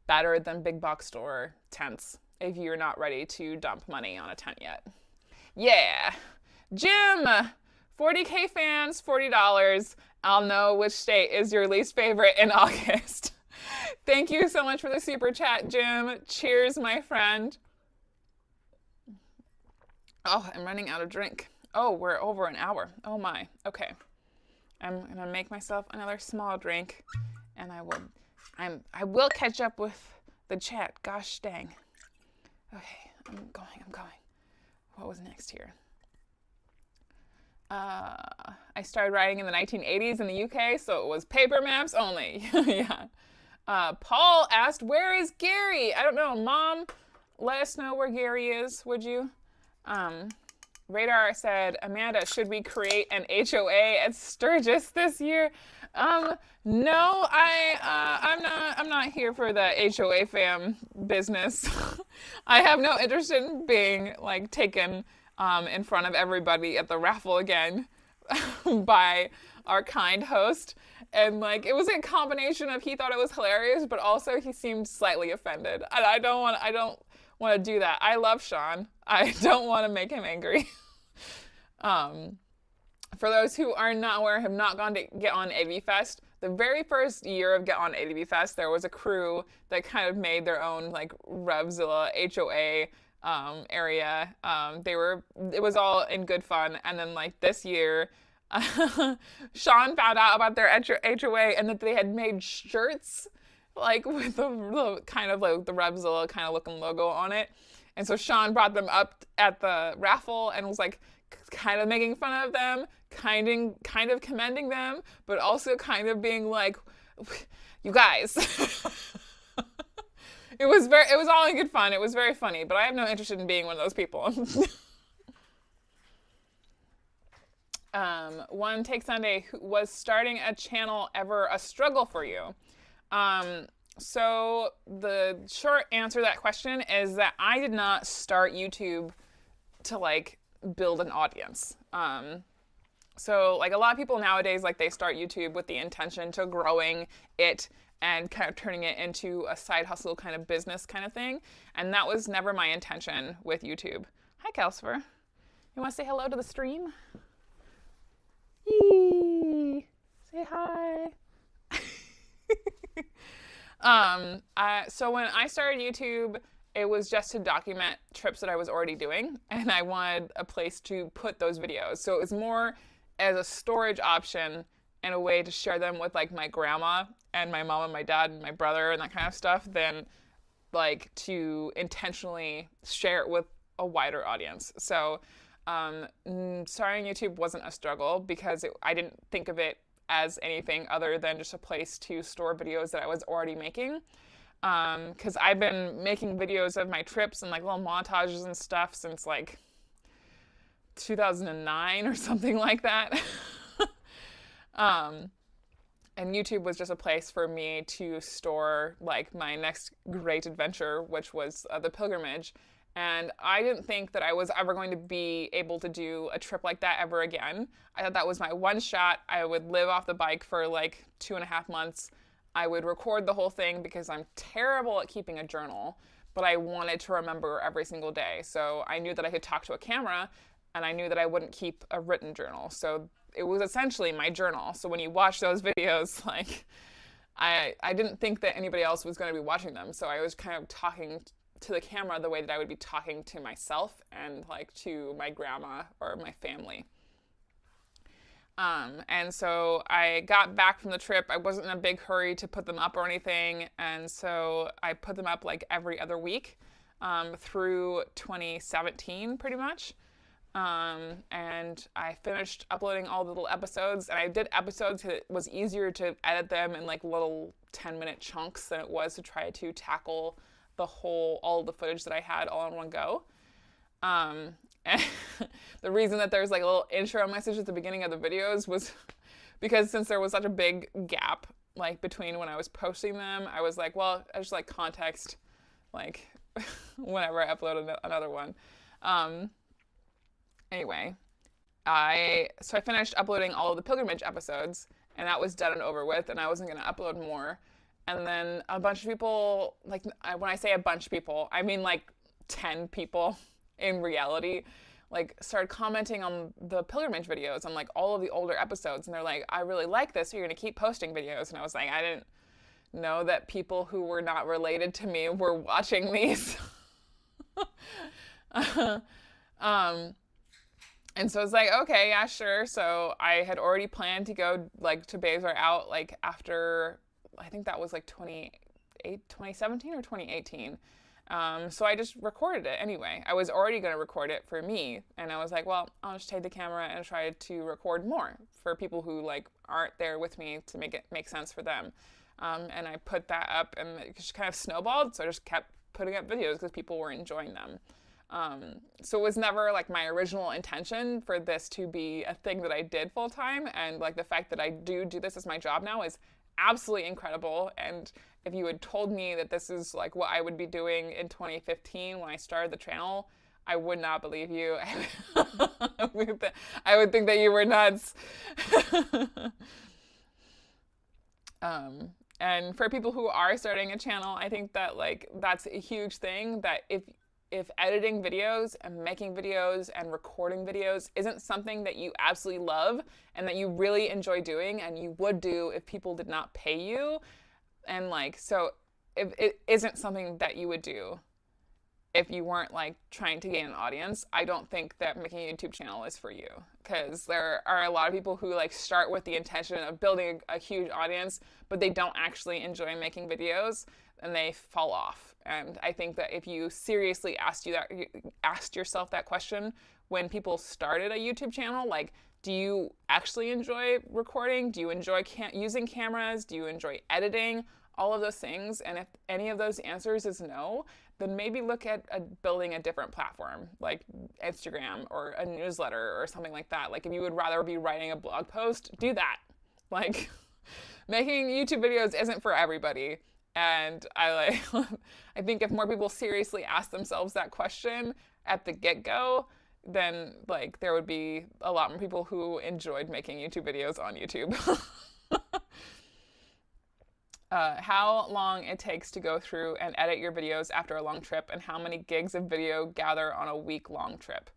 better than big box store tents if you're not ready to dump money on a tent yet. Yeah. Jim, 40K fans, $40. I'll know which state is your least favorite in August. Thank you so much for the super chat, Jim. Cheers, my friend. Oh, I'm running out of drink. Oh, we're over an hour. Oh my. Okay. I'm gonna make myself another small drink, and I will catch up with the chat. Gosh dang. Okay, I'm going. What was next here? I started writing in the 1980s in the UK, so it was paper maps only. Yeah. Paul asked, where is Gary? I don't know. Mom, let us know where Gary is, would you? Radar said, Amanda, should we create an HOA at Sturgis this year? No, I'm not here for the HOA fam business. I have no interest in being like taken in front of everybody at the raffle again by our kind host. And like it was a combination of he thought it was hilarious, but also he seemed slightly offended. And I don't want to do that. I love Sean. I don't want to make him angry. For those who are not aware, have not gone to Get On ADV Fest, the very first year of Get On ADV Fest, there was a crew that kind of made their own like Revzilla HOA area. It was all in good fun. And then like this year, Sean found out about their HOA and that they had made shirts like with the kind of like the Revzilla kind of looking logo on it. And so Sean brought them up at the raffle and was like kind of making fun of them, kind of commending them, but also kind of being like, you guys. It was all in good fun. It was very funny, but I have no interest in being one of those people. One Take Sunday, was starting a channel ever a struggle for you? So the short answer to that question is that I did not start YouTube to like build an audience. So like a lot of people nowadays, like they start YouTube with the intention to growing it and kind of turning it into a side hustle kind of business kind of thing. And that was never my intention with YouTube. Hi, Calcifer. You want to say hello to the stream? Yee! Say hi. So when I started YouTube, it was just to document trips that I was already doing, and I wanted a place to put those videos. So it was more as a storage option and a way to share them with like my grandma and my mom and my dad and my brother and that kind of stuff than like to intentionally share it with a wider audience. So starting YouTube wasn't a struggle because I didn't think of it as anything other than just a place to store videos that I was already making. Because I've been making videos of my trips and like little montages and stuff since like 2009 or something like that. And YouTube was just a place for me to store like my next great adventure, which was the pilgrimage. And I didn't think that I was ever going to be able to do a trip like that ever again. I thought that was my one shot. I would live off the bike for like 2.5 months. I would record the whole thing because I'm terrible at keeping a journal, but I wanted to remember every single day. So I knew that I could talk to a camera, and I knew that I wouldn't keep a written journal. So it was essentially my journal. So when you watch those videos, like I didn't think that anybody else was going to be watching them. So I was kind of talking to the camera the way that I would be talking to myself and like to my grandma or my family. And so I got back from the trip. I wasn't in a big hurry to put them up or anything. And so I put them up like every other week through 2017 pretty much. And I finished uploading all the little episodes, and I did episodes that it was easier to edit them in like little 10-minute chunks than it was to try to tackle all the footage that I had all in one go. And the reason that there's like a little intro message at the beginning of the videos was because since there was such a big gap like between when I was posting them, I was like, well, I just like context like whenever I upload another one. Anyway, I finished uploading all of the pilgrimage episodes, and that was done and over with, and I wasn't going to upload more. And then a bunch of people, like when I say a bunch of people, I mean like 10 people in reality, like started commenting on the pilgrimage videos on like all of the older episodes. And they're like, I really like this, so you're going to keep posting videos. And I was like, I didn't know that people who were not related to me were watching these. And so I was like, okay, yeah, sure. So I had already planned to go like to Babes Are Out like after, I think that was like 2017 or 2018. So I just recorded it anyway. I was already going to record it for me. And I was like, well, I'll just take the camera and try to record more for people who like aren't there with me to make it make sense for them. And I put that up, and it just kind of snowballed. So I just kept putting up videos because people were enjoying them. So it was never like my original intention for this to be a thing that I did full time. And like the fact that I do this as my job now is absolutely incredible. And if you had told me that this is like what I would be doing in 2015 when I started the channel, I would not believe you. I would think that you were nuts. And for people who are starting a channel, I think that like that's a huge thing, that if editing videos and making videos and recording videos isn't something that you absolutely love and that you really enjoy doing and you would do if people did not pay you, and like, so if it isn't something that you would do, if you weren't like trying to gain an audience, I don't think that making a YouTube channel is for you, because there are a lot of people who like start with the intention of building a huge audience, but they don't actually enjoy making videos and they fall off. And I think that if you seriously asked yourself that question when people started a YouTube channel, like, do you actually enjoy recording? Do you enjoy using cameras? Do you enjoy editing? All of those things. And if any of those answers is no, then maybe look at building a different platform like Instagram or a newsletter or something like that. Like if you would rather be writing a blog post, do that. Like making YouTube videos isn't for everybody. And I think if more people seriously ask themselves that question at the get-go, then like there would be a lot more people who enjoyed making YouTube videos on YouTube. How long it takes to go through and edit your videos after a long trip, and how many gigs of video gather on a week-long trip.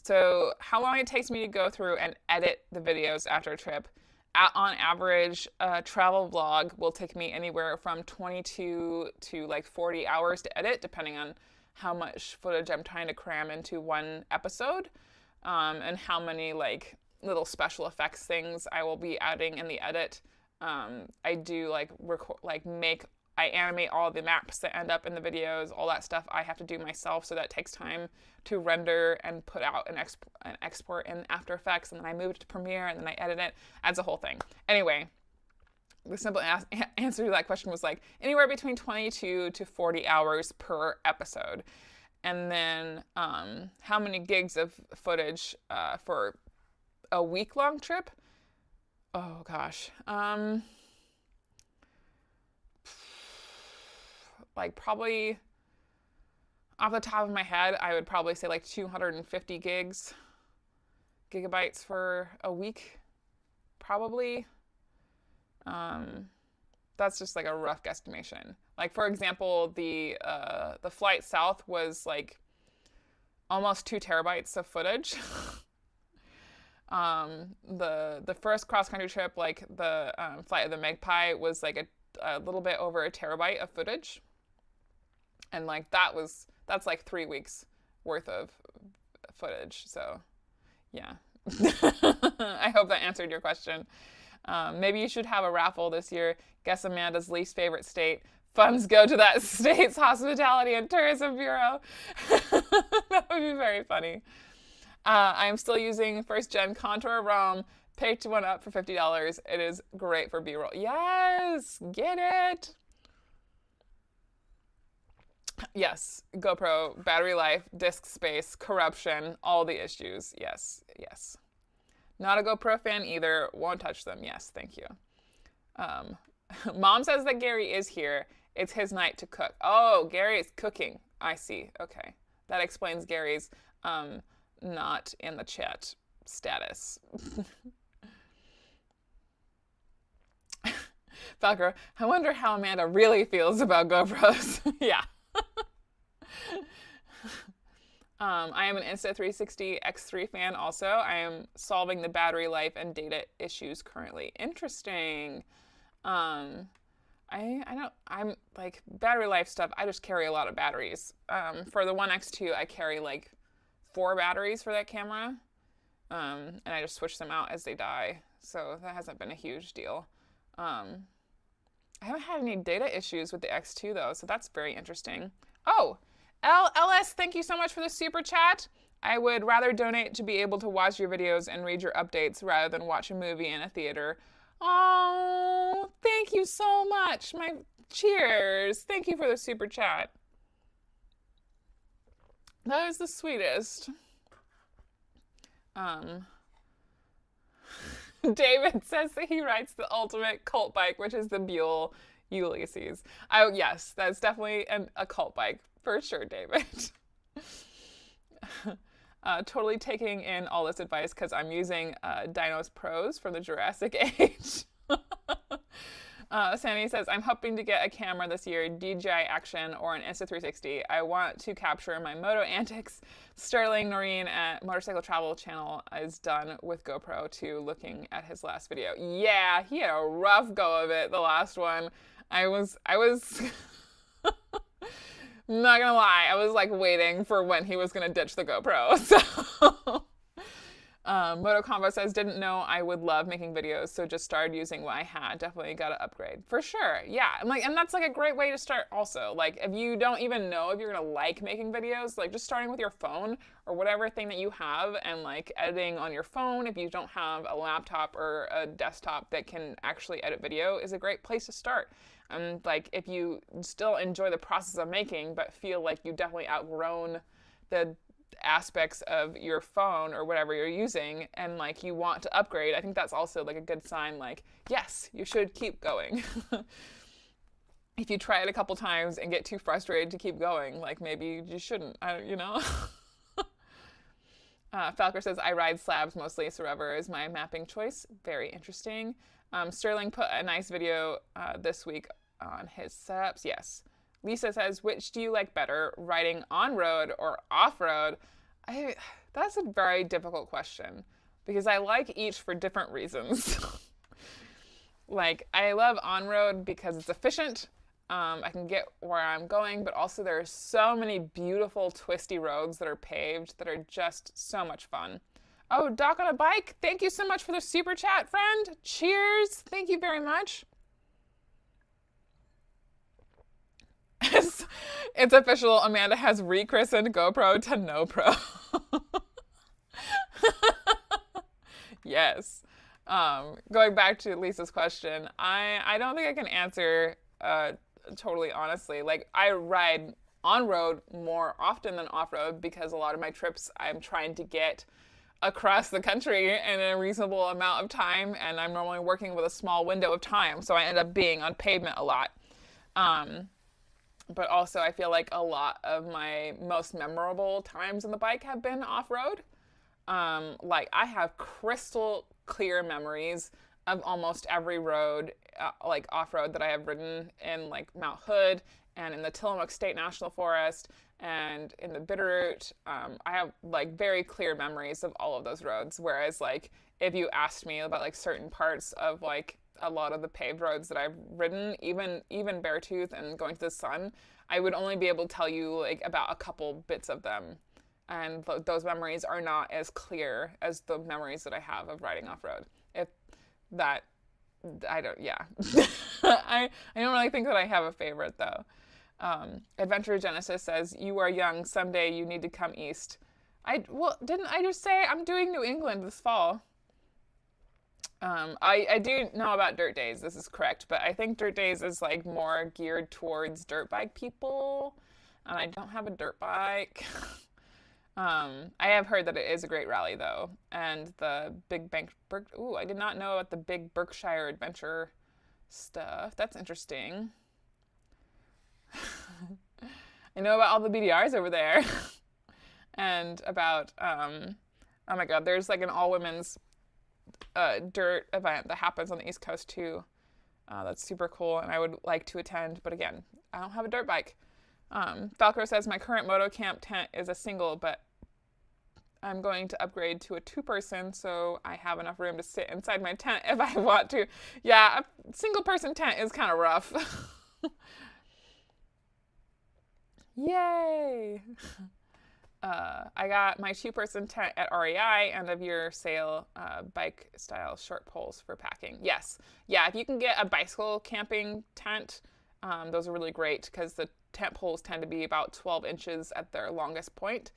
So how long it takes me to go through and edit the videos after a trip. On average, a travel vlog will take me anywhere from 22 to like 40 hours to edit, depending on how much footage I'm trying to cram into one episode, and how many like little special effects things I will be adding in the edit. I do like I animate all the maps that end up in the videos, all that stuff I have to do myself, so that takes time to render and put out an export in After Effects, and then I move it to Premiere, and then I edit it. Adds a whole thing. Anyway, the simple answer to that question was like anywhere between 22 to 40 hours per episode. And then how many gigs of footage for a week-long trip? Oh gosh. Like probably off the top of my head, I would probably say like 250 gigabytes for a week, probably. That's just like a rough guesstimation. Like for example, the flight south was like almost 2 terabytes of footage. The first cross-country trip, like the flight of the Magpie, was like a little bit over a terabyte of footage. And like that's like 3 weeks worth of footage. So yeah. I hope that answered your question. Maybe you should have a raffle this year. Guess Amanda's least favorite state. Funds go to that state's Hospitality and Tourism Bureau. That would be very funny. I am still using first-gen contour ROM. Picked one up for $50. It is great for B-roll. Yes, get it. Yes, GoPro, battery life, disk space, corruption, all the issues. Yes, yes. Not a GoPro fan either. Won't touch them. Yes, thank you. Mom says that Gary is here. It's his night to cook. Oh, Gary is cooking. I see. Okay. That explains Gary's not in the chat status. Falco, I wonder how Amanda really feels about GoPros. Yeah. I am an Insta360 X3 fan also. I am solving the battery life and data issues currently. Interesting. I'm like battery life stuff. I just carry a lot of batteries. For the One X2, I carry like 4 batteries for that camera. And I just switch them out as they die. So that hasn't been a huge deal. I haven't had any data issues with the X2 though, so that's very interesting. Oh, LS, thank you so much for the super chat. I would rather donate to be able to watch your videos and read your updates rather than watch a movie in a theater. Oh, thank you so much. My cheers. Thank you for the super chat. That is the sweetest. David says that he rides the ultimate cult bike, which is the Buell Ulysses. Yes, that's definitely a cult bike. For sure, David. Totally taking in all this advice because I'm using Dinos Pros from the Jurassic Age. Sammy says, I'm hoping to get a camera this year, DJI Action or an Insta360. I want to capture my moto antics. Sterling Noreen at Motorcycle Travel Channel is done with GoPro too, looking at his last video. Yeah, he had a rough go of it, the last one. I was Not gonna lie, I was like waiting for when he was gonna ditch the GoPro. So Moto Combo says, didn't know I would love making videos, so just started using what I had. Definitely got to upgrade. For sure. Yeah. And that's like a great way to start also. Like if you don't even know if you're going to like making videos, like just starting with your phone or whatever thing that you have and like editing on your phone if you don't have a laptop or a desktop that can actually edit video is a great place to start. And like if you still enjoy the process of making but feel like you've definitely outgrown the aspects of your phone or whatever you're using and like you want to upgrade, I think that's also like a good sign, like, yes, you should keep going. If you try it a couple times and get too frustrated to keep going, like maybe you shouldn't, you know. Falker says, I ride slabs mostly, so rubber is my mapping choice. Very interesting. Sterling put a nice video this week on his setups. Yes. Lisa says, which do you like better, riding on-road or off-road? That's a very difficult question because I like each for different reasons. Like, I love on-road because it's efficient. I can get where I'm going, but also there are so many beautiful twisty roads that are paved that are just so much fun. Oh, Doc on a Bike, thank you so much for the super chat, friend. Cheers. Thank you very much. It's official. Amanda has rechristened GoPro to No Pro. Yes. Going back to Lisa's question, I don't think I can answer totally honestly. Like, I ride on road more often than off road because a lot of my trips I'm trying to get across the country in a reasonable amount of time, and I'm normally working with a small window of time, so I end up being on pavement a lot. But also I feel like a lot of my most memorable times on the bike have been off-road. Like I have crystal clear memories of almost every road, like off-road that I have ridden in like Mount Hood and in the Tillamook State National Forest and in the Bitterroot. I have like very clear memories of all of those roads. Whereas like if you asked me about like certain parts of like a lot of the paved roads that I've ridden, even Beartooth and going to the Sun, I would only be able to tell you like about a couple bits of them. And those memories are not as clear as the memories that I have of riding off-road. If that, I don't, yeah. I don't really think that I have a favorite though. Adventure Genesis says, you are young, someday you need to come east. Well, didn't I just say I'm doing New England this fall? I do know about Dirt Days, this is correct, but I think Dirt Days is like more geared towards dirt bike people, and I don't have a dirt bike. I have heard that it is a great rally though, and the I did not know about the big Berkshire Adventure stuff. That's interesting. I know about all the BDRs over there, and about oh my god, there's like an all-women's dirt event that happens on the East Coast too. That's super cool, and I would like to attend, but again, I don't have a dirt bike. Falco says, my current moto camp tent is a single, but I'm going to upgrade to a 2-person so I have enough room to sit inside my tent if I want to. Yeah, a single-person tent is kind of rough. Yay! I got my 2-person tent at REI, end of year sale, bike style short poles for packing. Yes. Yeah, if you can get a bicycle camping tent, those are really great because the tent poles tend to be about 12 inches at their longest point.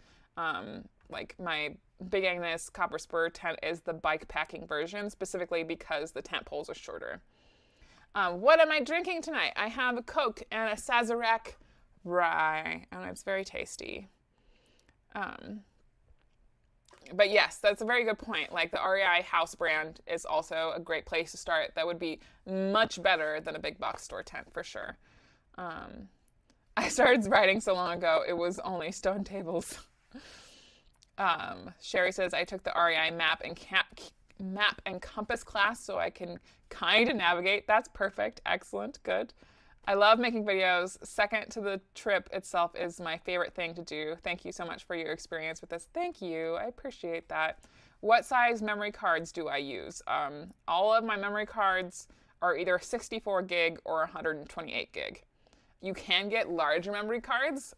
Like my Big Agnes Copper Spur tent is the bike packing version, specifically because the tent poles are shorter. What am I drinking tonight? I have a Coke and a Sazerac rye, and it's very tasty. But yes, that's a very good point. Like the REI house brand is also a great place to start. That would be much better than a big box store tent for sure. I started riding so long ago, it was only stone tables. Sherry says, I took the REI map and compass class so I can kind of navigate. That's perfect. Excellent. Good. I love making videos. Second to the trip itself is my favorite thing to do. Thank you so much for your experience with this. Thank you. I appreciate that. What size memory cards do I use? All of my memory cards are either 64 gig or 128 gig. You can get larger memory cards.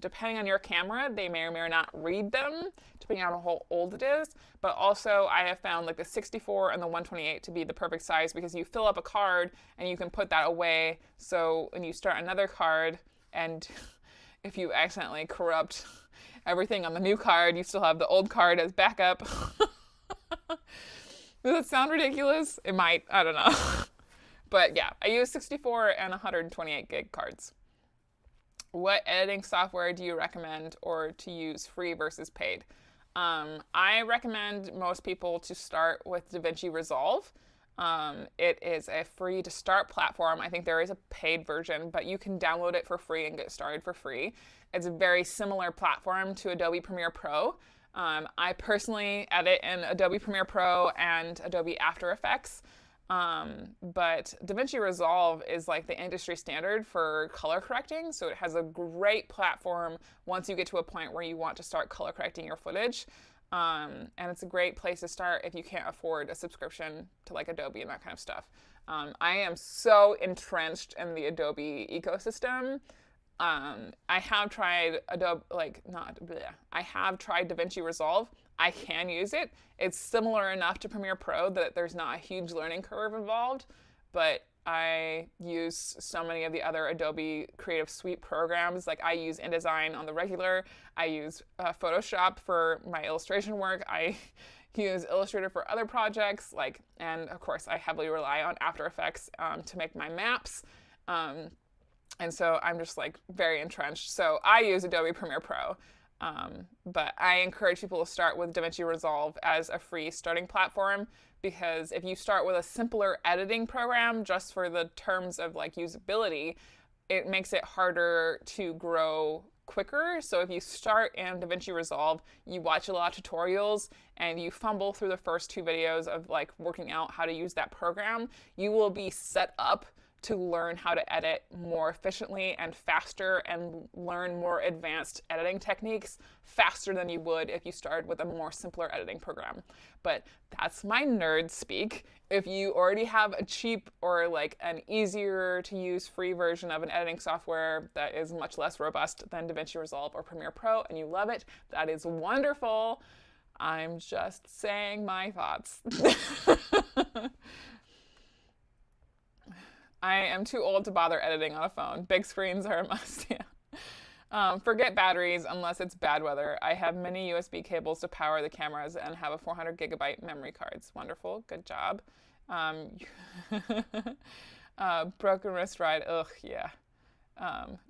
Depending on your camera, they may or may not read them, depending on how old it is. But also, I have found like the 64 and the 128 to be the perfect size because you fill up a card and you can put that away. So when you start another card, and if you accidentally corrupt everything on the new card, you still have the old card as backup. Does that sound ridiculous? It might. I don't know. But yeah, I use 64 and 128 gig cards. What editing software do you recommend or to use free versus paid? I recommend most people to start with DaVinci Resolve. It is a free to start platform. I think there is a paid version, but you can download it for free and get started for free. It's a very similar platform to Adobe Premiere Pro. I personally edit in Adobe Premiere Pro and Adobe After Effects. But DaVinci Resolve is like the industry standard for color correcting. So it has a great platform once you get to a point where you want to start color correcting your footage. And it's a great place to start if you can't afford a subscription to like Adobe and that kind of stuff. I am so entrenched in the Adobe ecosystem. I have tried I have tried DaVinci Resolve. I can use it. It's similar enough to Premiere Pro that there's not a huge learning curve involved, but I use so many of the other Adobe Creative Suite programs. Like I use InDesign on the regular. I use Photoshop for my illustration work. I use Illustrator for other projects. And of course, I heavily rely on After Effects to make my maps. And so I'm just like very entrenched. So I use Adobe Premiere Pro. But I encourage people to start with DaVinci Resolve as a free starting platform, because if you start with a simpler editing program just for the terms of like usability, it makes it harder to grow quicker. So if you start in DaVinci Resolve, you watch a lot of tutorials and you fumble through the first 2 videos of like working out how to use that program, you will be set up to learn how to edit more efficiently and faster and learn more advanced editing techniques faster than you would if you started with a more simpler editing program. But that's my nerd speak. If you already have a cheap or like an easier to use free version of an editing software that is much less robust than DaVinci Resolve or Premiere Pro and you love it, that is wonderful. I'm just saying my thoughts. I am too old to bother editing on a phone. Big screens are a must, yeah. Forget batteries unless it's bad weather. I have many USB cables to power the cameras and have a 400 gigabyte memory cards. Wonderful, good job. Broken wrist ride, ugh, yeah.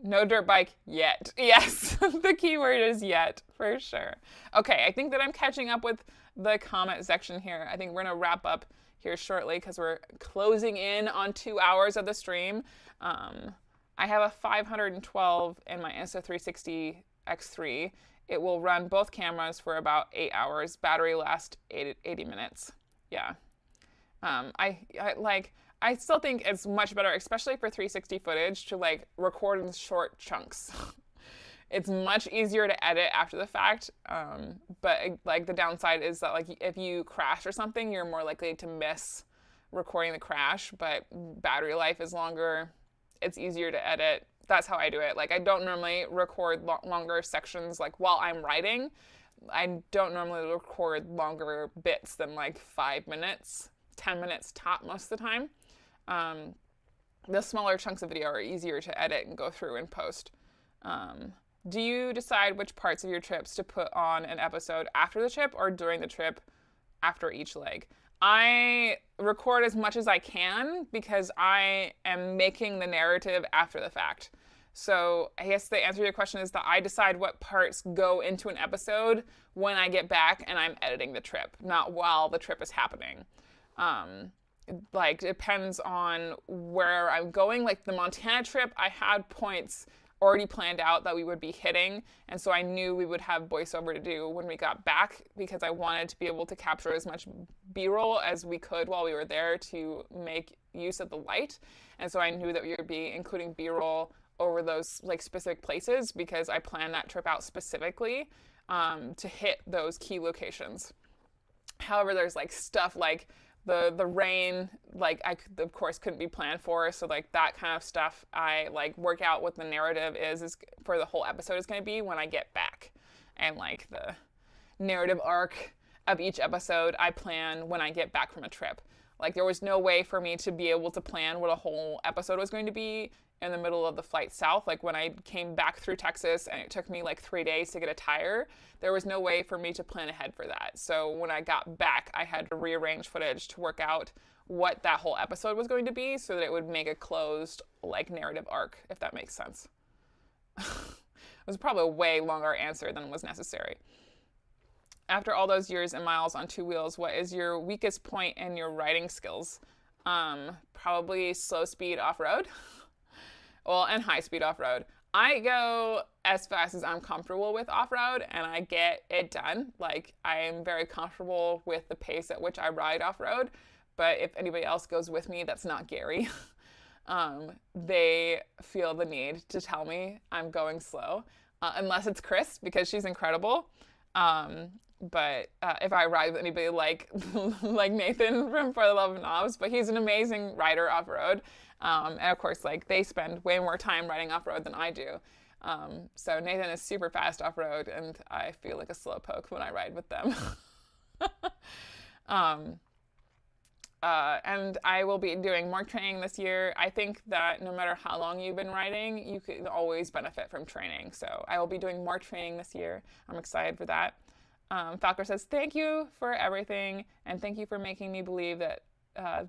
No dirt bike yet. Yes, the key word is yet, for sure. Okay, I think that I'm catching up with the comment section here. I think we're gonna wrap up here shortly because we're closing in on 2 hours of the stream. I have a 512 in my Insta360 X3. It will run both cameras for about 8 hours. Battery lasts 80 minutes. Yeah. I still think it's much better, especially for 360 footage, to like record in short chunks. It's much easier to edit after the fact, but like the downside is that like if you crash or something, you're more likely to miss recording the crash, but battery life is longer. It's easier to edit. That's how I do it. Like I don't normally record longer sections like while I'm writing. I don't normally record longer bits than like 5 minutes, 10 minutes top most of the time. The smaller chunks of video are easier to edit and go through and post. Do you decide which parts of your trips to put on an episode after the trip or during the trip after each leg? I record as much as I can because I am making the narrative after the fact. So I guess the answer to your question is that I decide what parts go into an episode when I get back and I'm editing the trip, not while the trip is happening. Like depends on where I'm going. Like the Montana trip, I had points already planned out that we would be hitting, and so I knew we would have voiceover to do when we got back because I wanted to be able to capture as much B-roll as we could while we were there to make use of the light. And so I knew that we would be including B-roll over those like specific places because I planned that trip out specifically to hit those key locations. However, there's like stuff like the rain, like of course couldn't be planned for. So like that kind of stuff, I like work out what the narrative is for the whole episode is going to be when I get back, and like the narrative arc of each episode I plan when I get back from a trip. Like there was no way for me to be able to plan what a whole episode was going to be in the middle of the flight south. Like when I came back through Texas and it took me like 3 days to get a tire, there was no way for me to plan ahead for that. So when I got back, I had to rearrange footage to work out what that whole episode was going to be so that it would make a closed like narrative arc, if that makes sense. It was probably a way longer answer than was necessary. After all those years and miles on two wheels, what is your weakest point in your riding skills? Probably slow speed off-road. Well, and high speed off-road. I go as fast as I'm comfortable with off-road, and I get it done. Like, I am very comfortable with the pace at which I ride off-road, but if anybody else goes with me that's not Gary, they feel the need to tell me I'm going slow, unless it's Chris, because she's incredible. But if I ride with anybody like like Nathan from For the Love of Knobs, but he's an amazing rider off-road. And of course, like they spend way more time riding off-road than I do. So Nathan is super fast off-road, and I feel like a slowpoke when I ride with them. And I will be doing more training this year. I think that no matter how long you've been riding, you can always benefit from training. So I will be doing more training this year. I'm excited for that. Falker says, thank you for everything, and thank you for making me believe that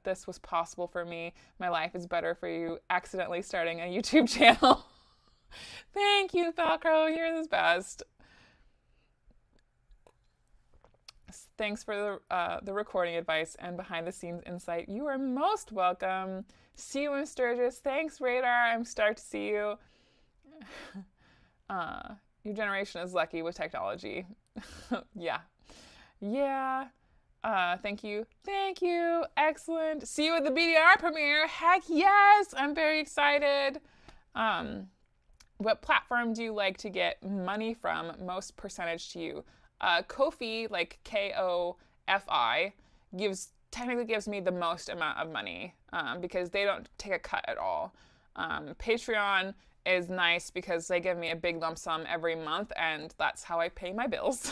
this was possible for me. My life is better for you accidentally starting a YouTube channel. Thank you, Falco. You're the best. Thanks for the recording advice and behind-the-scenes insight. You are most welcome. See you in Sturgis. Thanks, Radar. I'm stoked to see you. Your generation is lucky with technology. Yeah. Thank you. Excellent. See you at the BDR premiere. Heck yes. I'm very excited. What platform do you like to get money from, most percentage to you? Ko-fi, like Kofi, technically gives me the most amount of money because they don't take a cut at all. Patreon is nice because they give me a big lump sum every month, and that's how I pay my bills.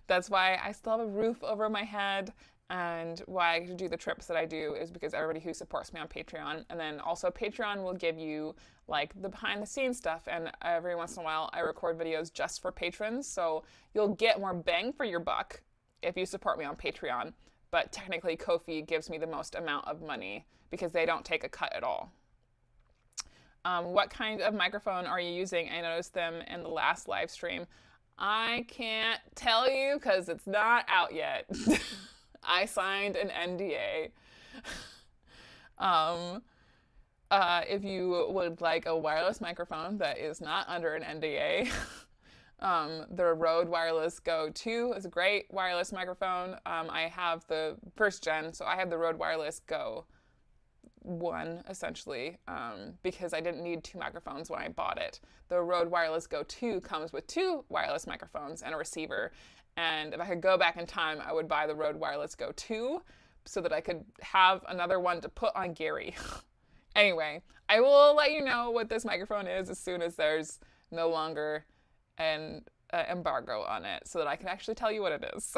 That's why I still have a roof over my head, and why I get to do the trips that I do is because everybody who supports me on Patreon. And then also Patreon will give you like the behind the scenes stuff, and every once in a while I record videos just for patrons, so you'll get more bang for your buck if you support me on Patreon. But technically Ko-fi gives me the most amount of money because they don't take a cut at all. What kind of microphone are you using? I noticed them in the last live stream. I can't tell you because it's not out yet. I signed an NDA. If you would like a wireless microphone that is not under an NDA, the Rode Wireless Go 2 is a great wireless microphone. I have the first gen, so I have the Rode Wireless Go 1 essentially, because I didn't need 2 microphones when I bought it. The Rode Wireless Go 2 comes with 2 wireless microphones and a receiver, and if I could go back in time, I would buy the Rode Wireless Go 2 so that I could have another one to put on Gary. Anyway, I will let you know what this microphone is as soon as there's no longer an embargo on it, so that I can actually tell you what it is.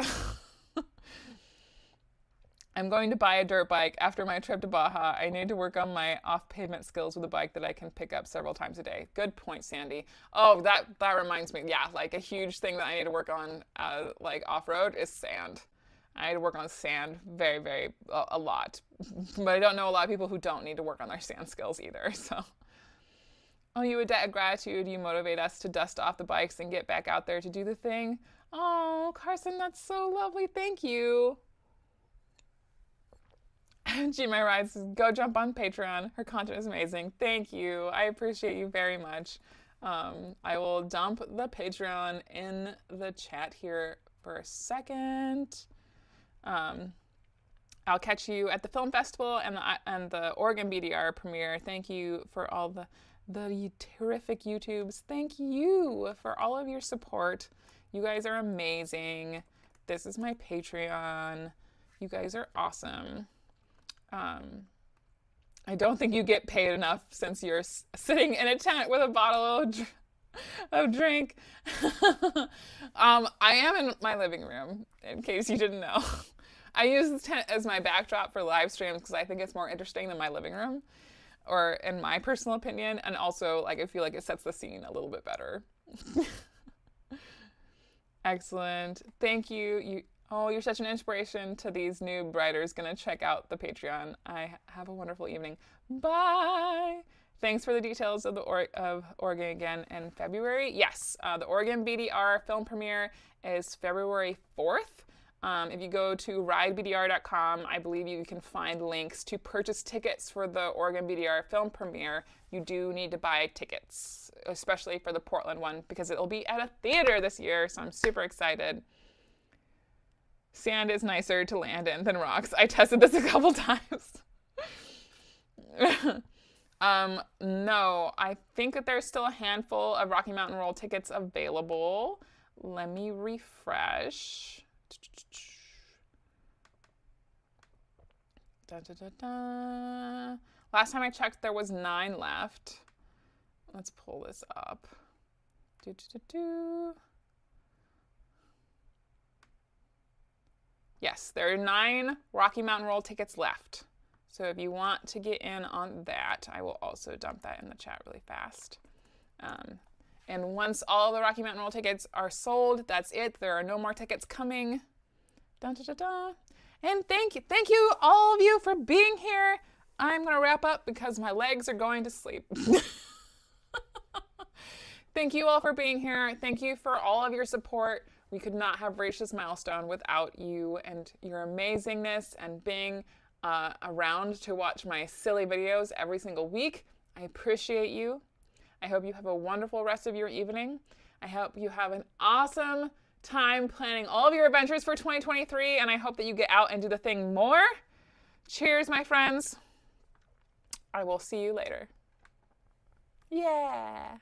I'm going to buy a dirt bike after my trip to Baja. I need to work on my off-pavement skills with a bike that I can pick up several times a day. Good point, Sandy. Oh, that reminds me. Yeah, like a huge thing that I need to work on, like off-road, is sand. I need to work on sand a lot. But I don't know a lot of people who don't need to work on their sand skills either, so. Oh, you a debt of gratitude. You motivate us to dust off the bikes and get back out there to do the thing. Oh, Carson, that's so lovely. Thank you. G-My Rides, go jump on Patreon. Her content is amazing. Thank you. I appreciate you very much. I will dump the Patreon in the chat here for a second. I'll catch you at the film festival and the Oregon BDR premiere. Thank you for all the terrific YouTubes. Thank you for all of your support. You guys are amazing. This is my Patreon. You guys are awesome. I don't think you get paid enough since you're sitting in a tent with a bottle of drink. I am in my living room, in case you didn't know. I use this tent as my backdrop for live streams because I think it's more interesting than my living room, or in my personal opinion, and also like I feel like it sets the scene a little bit better. Excellent. Thank you. You're such an inspiration to these new writers. Gonna check out the Patreon. Have a wonderful evening. Bye. Thanks for the details of Oregon again in February. Yes, the Oregon BDR film premiere is February 4th. If you go to ridebdr.com, I believe you can find links to purchase tickets for the Oregon BDR film premiere. You do need to buy tickets, especially for the Portland one, because it'll be at a theater this year, so I'm super excited. Sand is nicer to land in than rocks. I tested this a couple times. No, I think that there's still a handful of Rocky Mountain Roll tickets available. Let me refresh. Da, da, da, da. Last time I checked, there was 9 left. Let's pull this up. Do, do, do, do. Yes, there are 9 Rocky Mountain Roll tickets left. So if you want to get in on that, I will also dump that in the chat really fast. And once all the Rocky Mountain Roll tickets are sold, that's it. There are no more tickets coming. Dun, dun, dun, dun. And thank you all of you for being here. I'm going to wrap up because my legs are going to sleep. Thank you all for being here. Thank you for all of your support. We could not have reached this milestone without you and your amazingness and being around to watch my silly videos every single week. I appreciate you. I hope you have a wonderful rest of your evening. I hope you have an awesome time planning all of your adventures for 2023, and I hope that you get out and do the thing more. Cheers, my friends. I will see you later. Yeah.